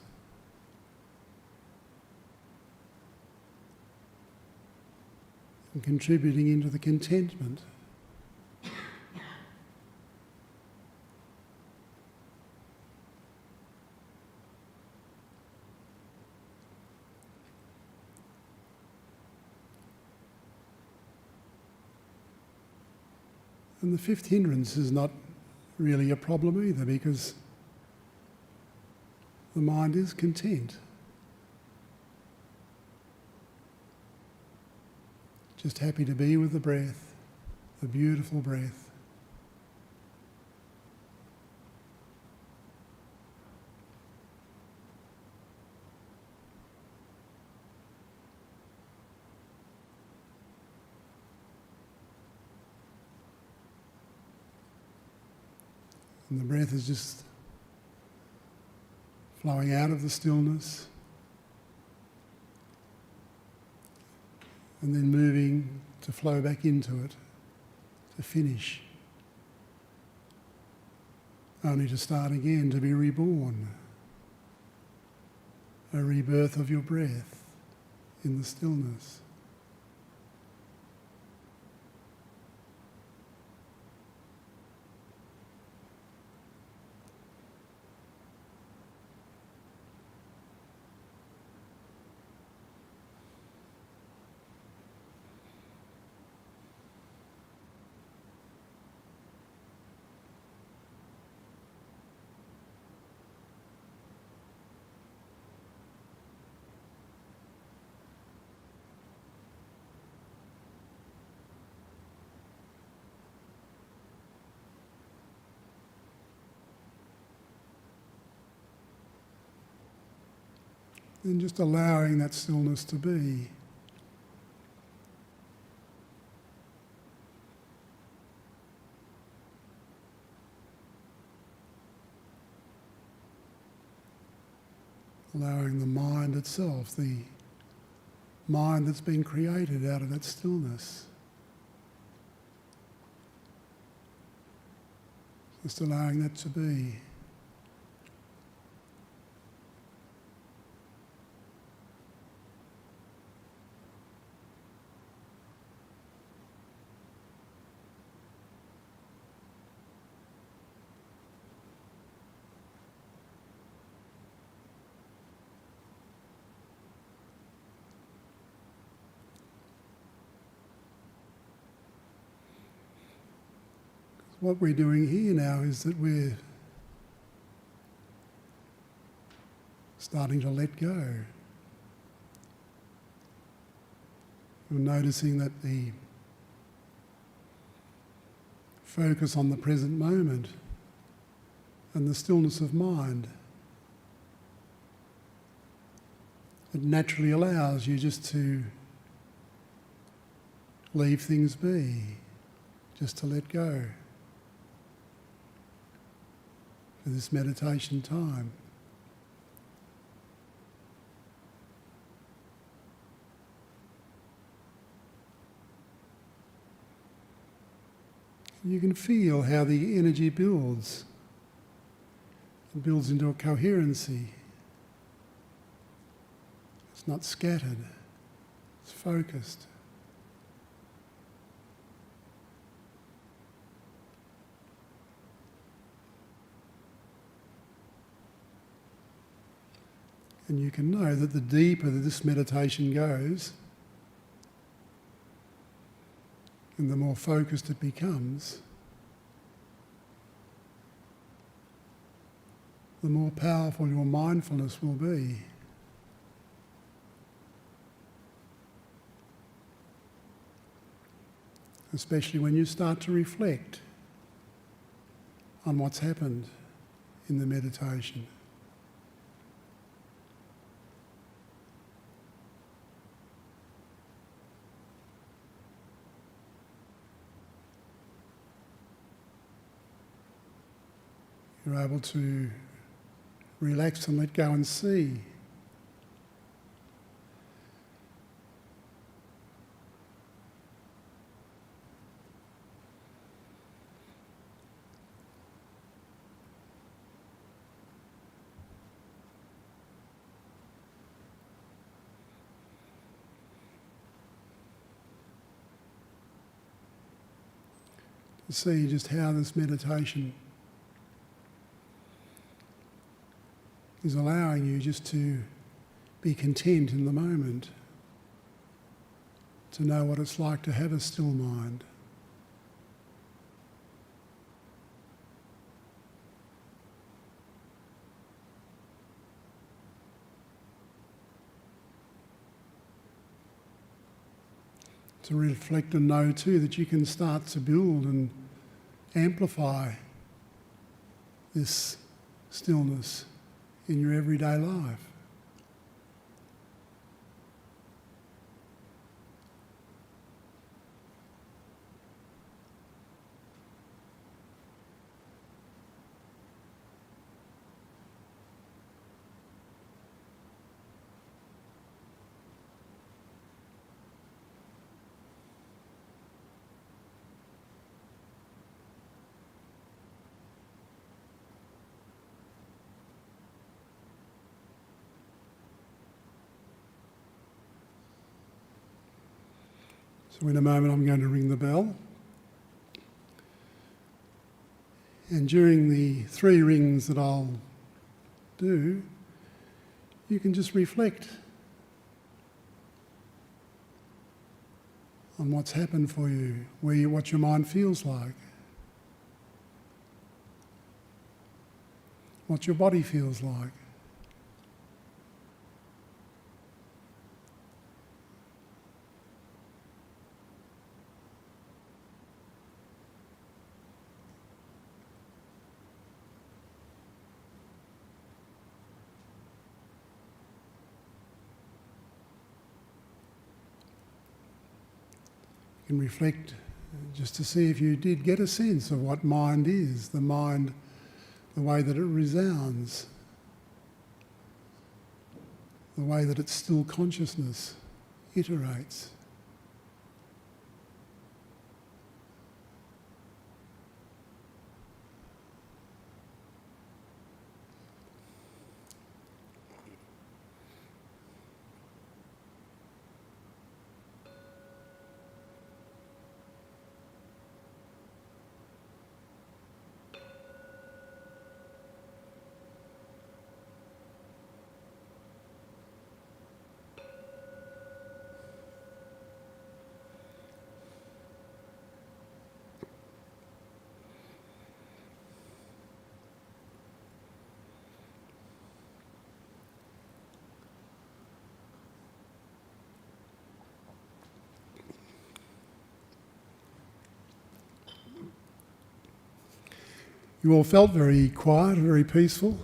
And contributing into the contentment. And the fifth hindrance is not really a problem either, because the mind is content. Just happy to be with the breath, the beautiful breath. And the breath is just flowing out of the stillness and then moving to flow back into it, to finish, only to start again, to be reborn, a rebirth of your breath in the stillness. And just allowing that stillness to be. Allowing the mind itself, the mind that's been created out of that stillness. Just allowing that to be. What we're doing here now is that we're starting to let go. We're noticing that the focus on the present moment and the stillness of mind, it naturally allows you just to leave things be, just to let go. For this meditation time. You can feel how the energy builds. It builds into a coherency. It's not scattered, it's focused. And you can know that the deeper that this meditation goes, and the more focused it becomes, the more powerful your mindfulness will be. Especially when you start to reflect on what's happened in the meditation. You're able to relax and let go and see. To see just how this meditation is allowing you just to be content in the moment, to know what it's like to have a still mind. to reflect and know too that you can start to build and amplify this stillness in your everyday life. So in a moment I'm going to ring the bell. And during the 3 rings that I'll do, you can just reflect on what's happened for you, what your mind feels like, what your body feels like. You can reflect just to see if you did get a sense of what mind is, the mind, the way that it resounds, the way that its still consciousness iterates. You all felt very quiet, very peaceful.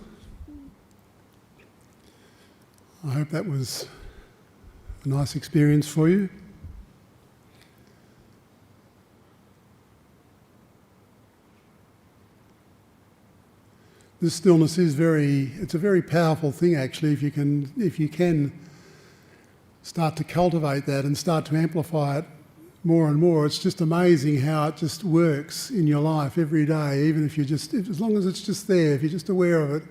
I hope that was a nice experience for you. This stillness is it's a very powerful thing actually if you can start to cultivate that and start to amplify it more and more. It's just amazing how it just works in your life every day, even if as long as it's just there, if you're just aware of it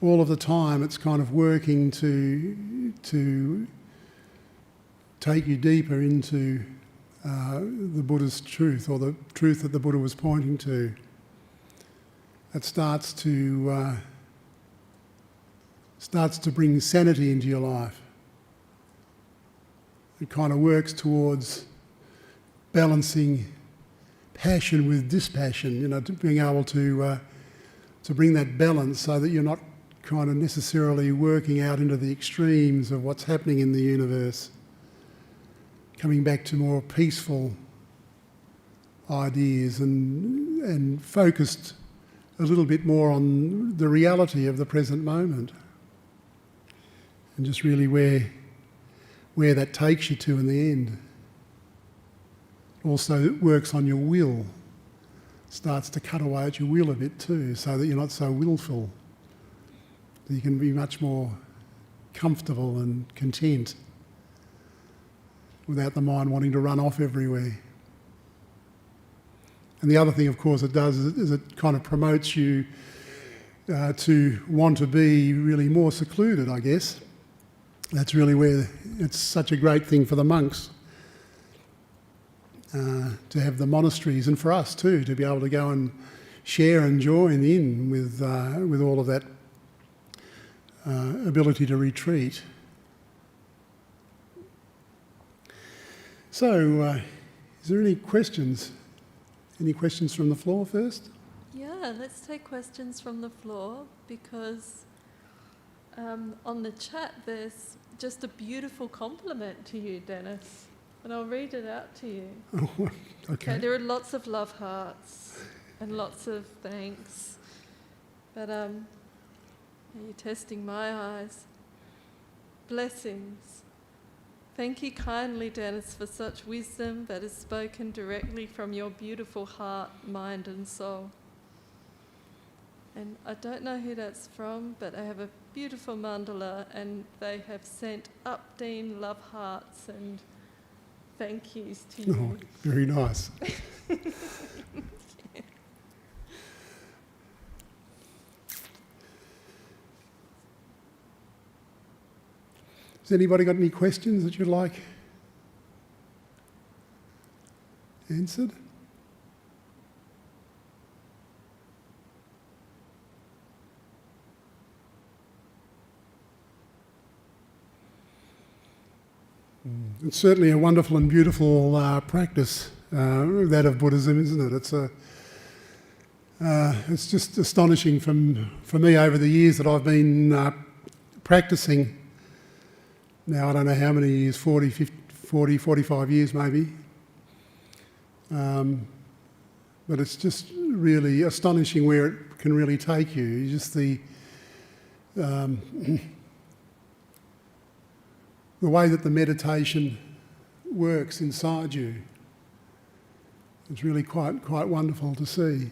all of the time, it's kind of working to take you deeper into the Buddha's truth, or the truth that the Buddha was pointing to. It starts to bring sanity into your life. It kind of works towards balancing passion with dispassion, to being able to bring that balance so that you're not kind of necessarily working out into the extremes of what's happening in the universe, coming back to more peaceful ideas and focused a little bit more on the reality of the present moment and just really where that takes you to in the end. Also, it works on your will. Starts to cut away at your will a bit too, so that you're not so willful. You can be much more comfortable and content without the mind wanting to run off everywhere. And the other thing, of course, it does is it kind of promotes you to want to be really more secluded, I guess. That's really where it's such a great thing for the monks to have the monasteries, and for us too, to be able to go and share and join in with all of that ability to retreat. So, is there any questions? Any questions from the floor first? Yeah, let's take questions from the floor, because on the chat there's just a beautiful compliment to you, Dennis. And I'll read it out to you. Oh, okay. There are lots of love hearts and lots of thanks. But you're testing my eyes. Blessings. Thank you kindly, Dennis, for such wisdom that is spoken directly from your beautiful heart, mind and soul. And I don't know who that's from, but I have a beautiful mandala and they have sent Updean love hearts and thank yous to you. Oh, very nice. Has anybody got any questions that you'd like answered? It's certainly a wonderful and beautiful practice, that of Buddhism, isn't it? It's just astonishing for me over the years that I've been practicing. Now I don't know how many years, 40, 50, 40, 45 years maybe. But it's just really astonishing where it can really take you. Just the way that the meditation works inside you. It's really quite wonderful to see.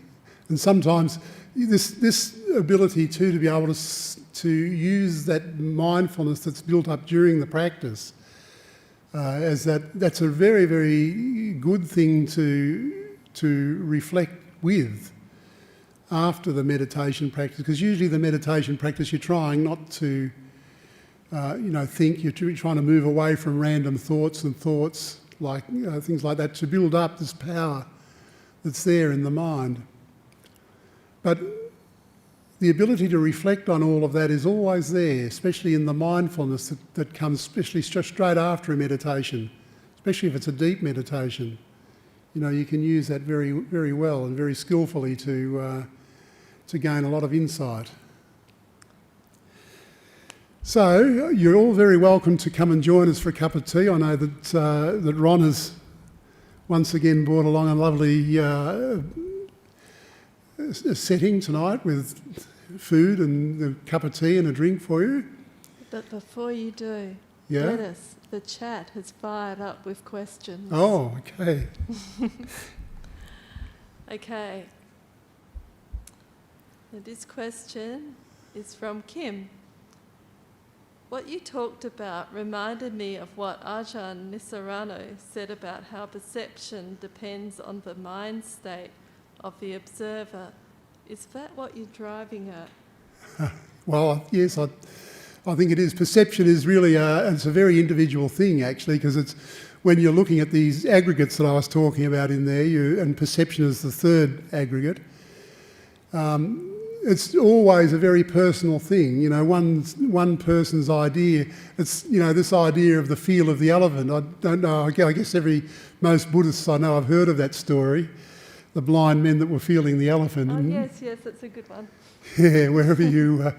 And sometimes this ability too to be able to use that mindfulness that's built up during the practice as that's a very, very good thing to reflect with after the meditation practice, because usually the meditation practice you're trying not to think, you're trying to move away from random thoughts like things like that, to build up this power that's there in the mind. But the ability to reflect on all of that is always there, especially in the mindfulness that comes especially straight after a meditation, especially if it's a deep meditation. You can use that very, very well and very skillfully to gain a lot of insight. So you're all very welcome to come and join us for a cup of tea. I know that Ron has once again brought along a lovely setting tonight with food and a cup of tea and a drink for you. But before you do, yeah? Dennis, the chat has fired up with questions. Oh, okay. Okay. Now this question is from Kim. What you talked about reminded me of what Ajahn Nisarano said about how perception depends on the mind state of the observer. Is that what you're driving at? Well, yes, I think it is. Perception is really it's a very individual thing, actually, because it's when you're looking at these aggregates that I was talking about in there, and perception is the third aggregate. It's always a very personal thing, one person's idea. It's, this idea of the feel of the elephant. I don't know, I guess most Buddhists I know have heard of that story, the blind men that were feeling the elephant. Oh, yes, that's a good one. Yeah, wherever you,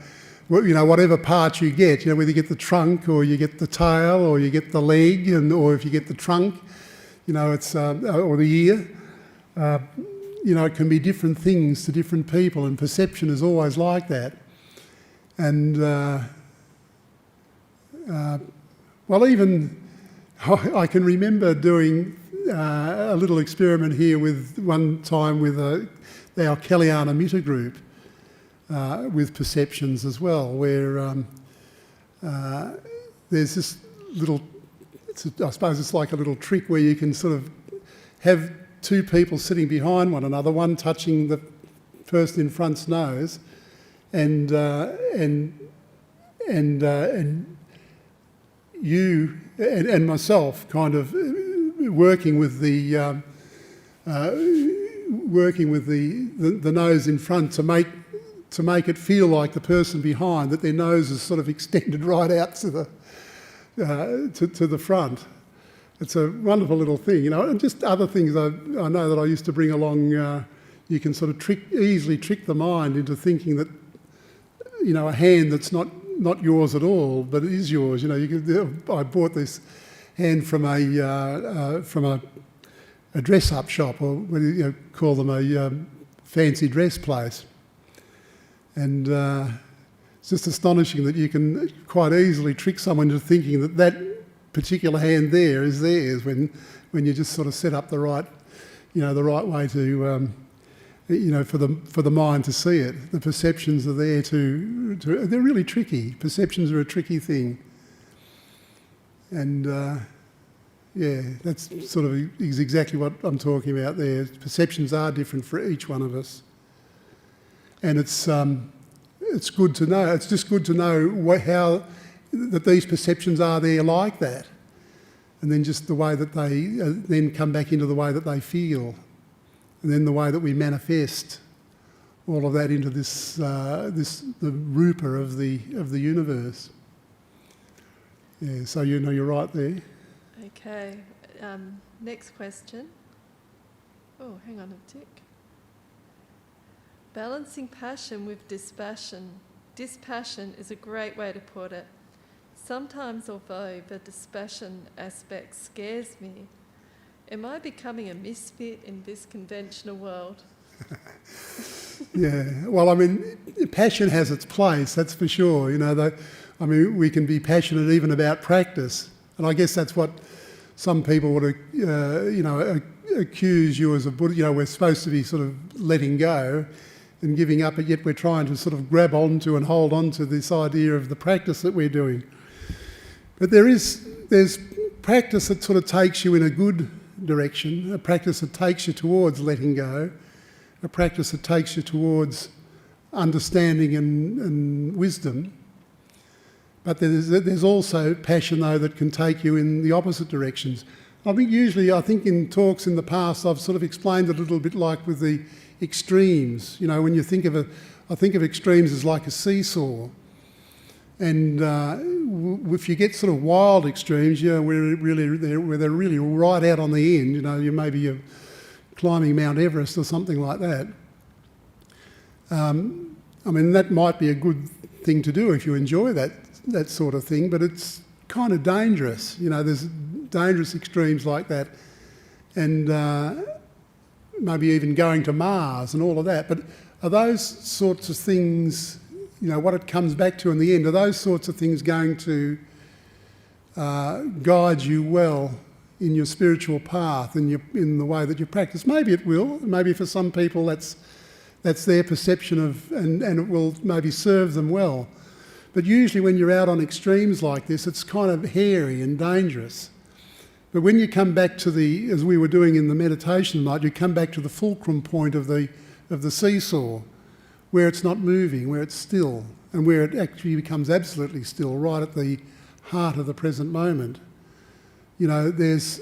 whatever part you get, whether you get the trunk or you get the tail or you get the leg, or if you get the trunk, it's or the ear. It can be different things to different people, and perception is always like that. And, even I can remember doing a little experiment here one time with our Kalyana Mitta group with perceptions as well, where there's this little, I suppose it's like a little trick where you can sort of have two people sitting behind one another, one touching the person in front's nose, and you and myself kind of working with the nose in front to make it feel like the person behind, that their nose is sort of extended right out to the front. It's a wonderful little thing, and just other things I know that I used to bring along. You can sort of easily trick the mind into thinking that, a hand that's not yours at all, but it is yours. I bought this hand from a dress-up shop, or what do you call them, a fancy dress place. And it's just astonishing that you can quite easily trick someone into thinking that that particular hand there is theirs when you just sort of set up the right way to, for the mind to see it. The perceptions are there they're really tricky. Perceptions are a tricky thing. And that's sort of is exactly what I'm talking about there. Perceptions are different for each one of us. And it's good to know. It's just good to know how that these perceptions are there like that, and then just the way that they then come back into the way that they feel, and then the way that we manifest all of that into the rupa of the universe. Yeah. So you're right there. Okay. Next question. Oh, hang on a tick. Balancing passion with dispassion. Dispassion is a great way to put it. Sometimes, although the dispassion aspect scares me, am I becoming a misfit in this conventional world? Yeah, well, I mean, passion has its place, that's for sure. We can be passionate even about practice, and I guess that's what some people would, accuse you as a Buddha. We're supposed to be sort of letting go and giving up, but yet we're trying to sort of grab onto and hold on to this idea of the practice that we're doing. But there's practice that sort of takes you in a good direction, a practice that takes you towards letting go, a practice that takes you towards understanding and wisdom. But there's also passion, though, that can take you in the opposite directions. I think in talks in the past I've sort of explained it a little bit like with the extremes. When you think of I think of extremes as like a seesaw. And if you get sort of wild extremes, where they're really right out on the end, you're climbing Mount Everest or something like that. That might be a good thing to do if you enjoy that sort of thing, but it's kind of dangerous. There's dangerous extremes like that, and maybe even going to Mars and all of that. But are those sorts of things, what it comes back to in the end, are those sorts of things going to guide you well in your spiritual path, in the way that you practice? Maybe it will. Maybe for some people that's their perception of, and it will maybe serve them well. But usually when you're out on extremes like this, it's kind of hairy and dangerous. But when you come back to as we were doing in the meditation night, you come back to the fulcrum point of the seesaw, where it's not moving, where it's still, and where it actually becomes absolutely still, right at the heart of the present moment. There's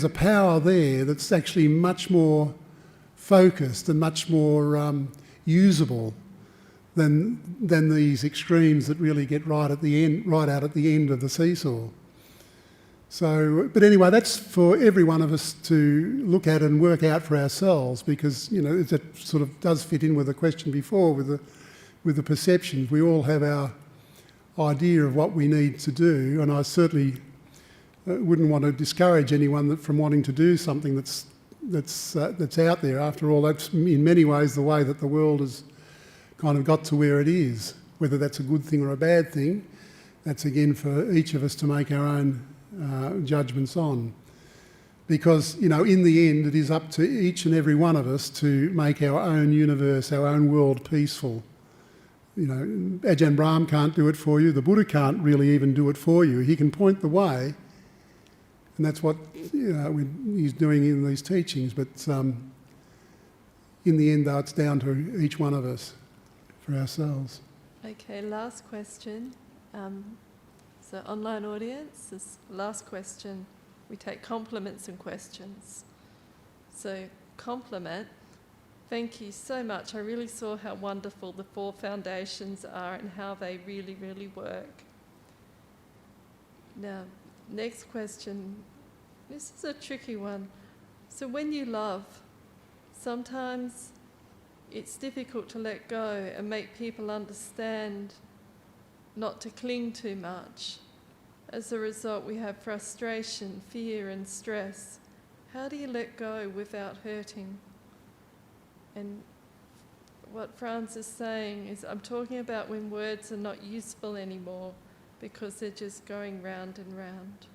a power there that's actually much more focused and much more usable than these extremes that really get right out at the end of the seesaw. So, but anyway, that's for every one of us to look at and work out for ourselves, because it sort of does fit in with the question before with the perceptions. We all have our idea of what we need to do, and I certainly wouldn't want to discourage anyone from wanting to do something that's out there. After all, that's in many ways the way that the world has kind of got to where it is. Whether that's a good thing or a bad thing, that's again for each of us to make our own judgments on. Because, in the end, it is up to each and every one of us to make our own universe, our own world peaceful. Ajahn Brahm can't do it for you. The Buddha can't really even do it for you. He can point the way, and that's what he's doing in these teachings. But in the end, though, it's down to each one of us for ourselves. Okay, last question. So online audience, this last question, we take compliments and questions. So compliment, thank you so much. I really saw how wonderful the 4 foundations are and how they really, really work. Now, next question. This is a tricky one. So when you love, sometimes it's difficult to let go and make people understand not to cling too much. as a result we have frustration, fear and stress. How do you let go without hurting? And what Franz is saying is, I'm talking about when words are not useful anymore because they're just going round and round.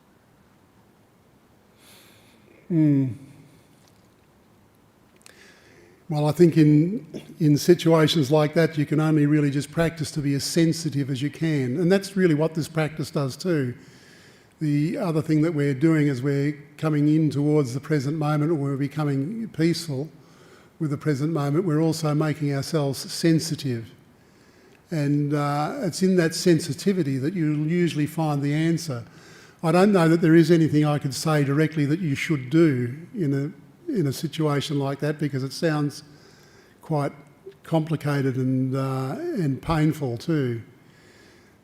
Well, I think in situations like that, you can only really just practice to be as sensitive as you can. And that's really what this practice does too. The other thing that we're doing is we're coming in towards the present moment, or we're becoming peaceful with the present moment. We're also making ourselves sensitive. And it's in that sensitivity that you'll usually find the answer. I don't know that there is anything I could say directly that you should do in a situation like that, because it sounds quite complicated and painful too.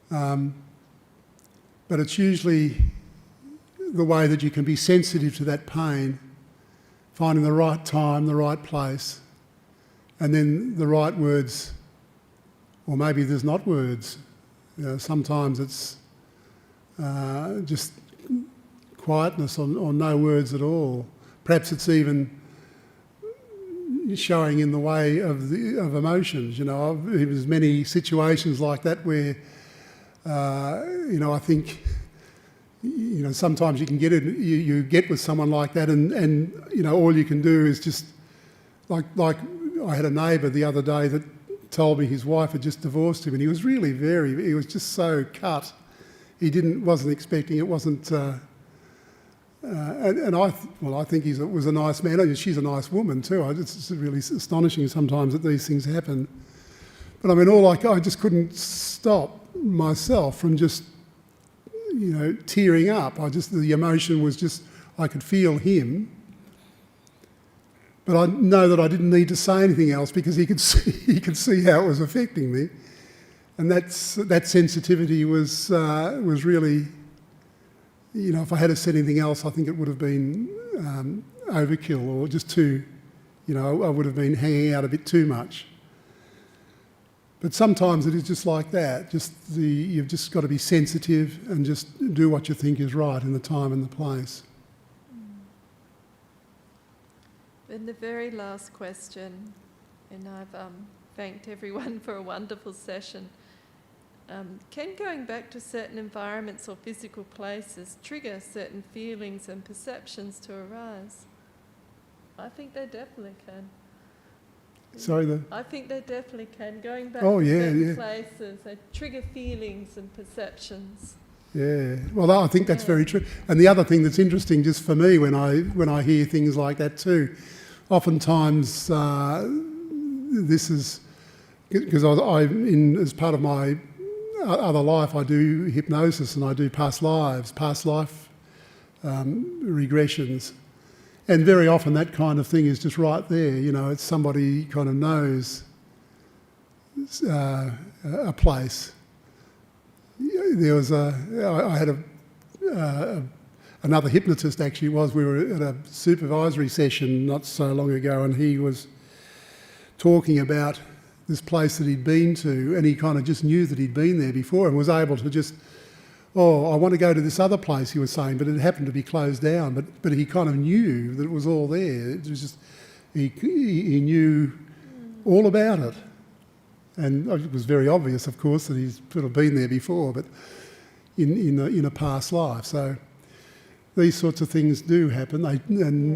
But it's usually the way that you can be sensitive to that pain, finding the right time, the right place, and then the right words, or maybe there's not words. Sometimes it's just quietness or no words at all. Perhaps it's even showing in the way of emotions. There's many situations like that where, I think, sometimes you can get it. You get with someone like that, and all you can do is just like I had a neighbour the other day that told me his wife had just divorced him, and he was really he was just so cut. He wasn't expecting it. Wasn't. I think he was a nice man. She's a nice woman too. It's really astonishing sometimes that these things happen. But I mean, I just couldn't stop myself from just, tearing up. The emotion was just, I could feel him. But I know that I didn't need to say anything else because he could see how it was affecting me, and that sensitivity was really. If I had said anything else, I think it would have been overkill, or just too, I would have been hanging out a bit too much. But sometimes it is just like that. You've just got to be sensitive and just do what you think is right in the time and the place. And the very last question, and I've thanked everyone for a wonderful session. Can going back to certain environments or physical places trigger certain feelings and perceptions to arise? I think they definitely can. Sorry, I think they definitely can. Going back to certain places, they trigger feelings and perceptions. Yeah, well, I think that's very true. And the other thing that's interesting, just for me, when I hear things like that too, oftentimes this is because as part of my other life, I do hypnosis and I do past life regressions. And very often that kind of thing is just right there. It's somebody kind of knows a place. There was I had another hypnotist actually we were at a supervisory session not so long ago, and he was talking about this place that he'd been to, and he kind of just knew that he'd been there before and was able to just, I want to go to this other place, he was saying, but it happened to be closed down. But he kind of knew that it was all there. It was just, he knew all about it. And it was very obvious, of course, that he's sort of been there before, but in a past life. So these sorts of things do happen,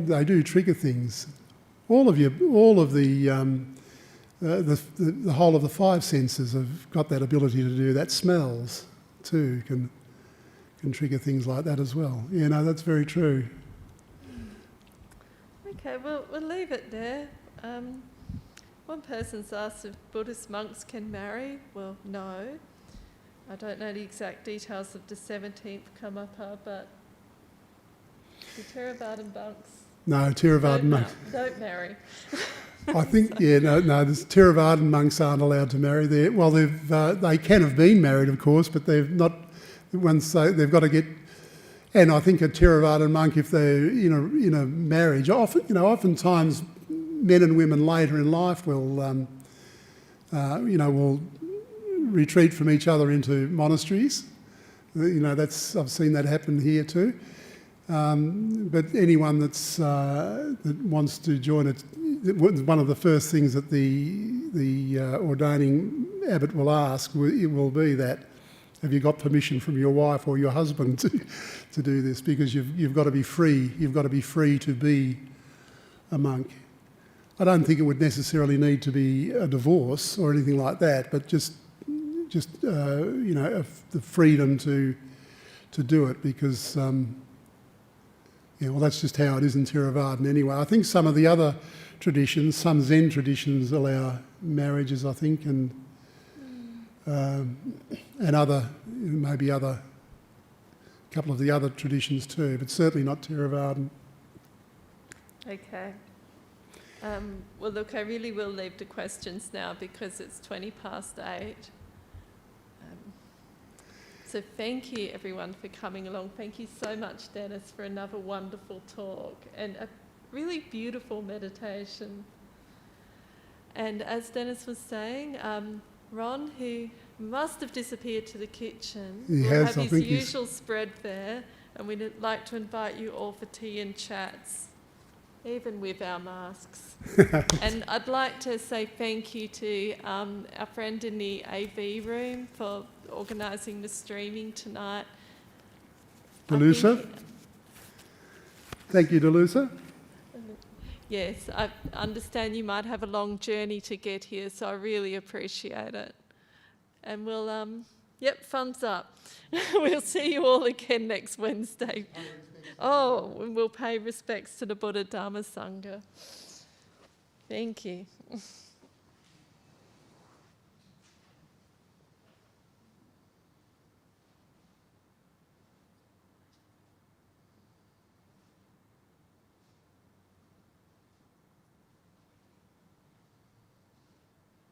they do trigger things. All of the whole of the five senses have got that ability to do that. Smells too can trigger things like that as well. That's very true. Okay, we'll leave it there. One person's asked if Buddhist monks can marry. Well, no. I don't know the exact details of the 17th Karmapa, but the Theravada monks... No, Theravada monks... Don't marry. I think, the Theravada monks aren't allowed to marry. They can have been married, of course, but they've not... they've got to get... And I think a Theravada monk, if they're in a marriage, oftentimes men and women later in life will retreat from each other into monasteries, You know, I've seen that happen here too. But anyone that wants to join it, one of the first things that the ordaining abbot will ask will be that, have you got permission from your wife or your husband to do this? Because you've got to be free. You've got to be free to be a monk. I don't think it would necessarily need to be a divorce or anything like that, but just you know, the freedom to do it, because yeah, well, that's just how it is in Theravadan anyway. I think some of the other traditions, some Zen traditions allow marriages, I think, and other, maybe a couple of the other traditions too, but certainly not Theravadan. Okay. Well, look, I really will leave the questions now because it's 8:20. So thank you, everyone, for coming along. Thank you so much, Dennis, for another wonderful talk and a really beautiful meditation. And as Dennis was saying, Ron, who must have disappeared to the kitchen, will have his usual spread there, and we'd like to invite you all for tea and chats, even with our masks. And I'd like to say thank you to our friend in the AV room for organising the streaming tonight. Delusa? Thank you, Delusa. Yes, I understand you might have a long journey to get here, so I really appreciate it. And we'll, yep, thumbs up. We'll see you all again next Wednesday. Oh, and we'll pay respects to the Buddha Dharma Sangha. Thank you.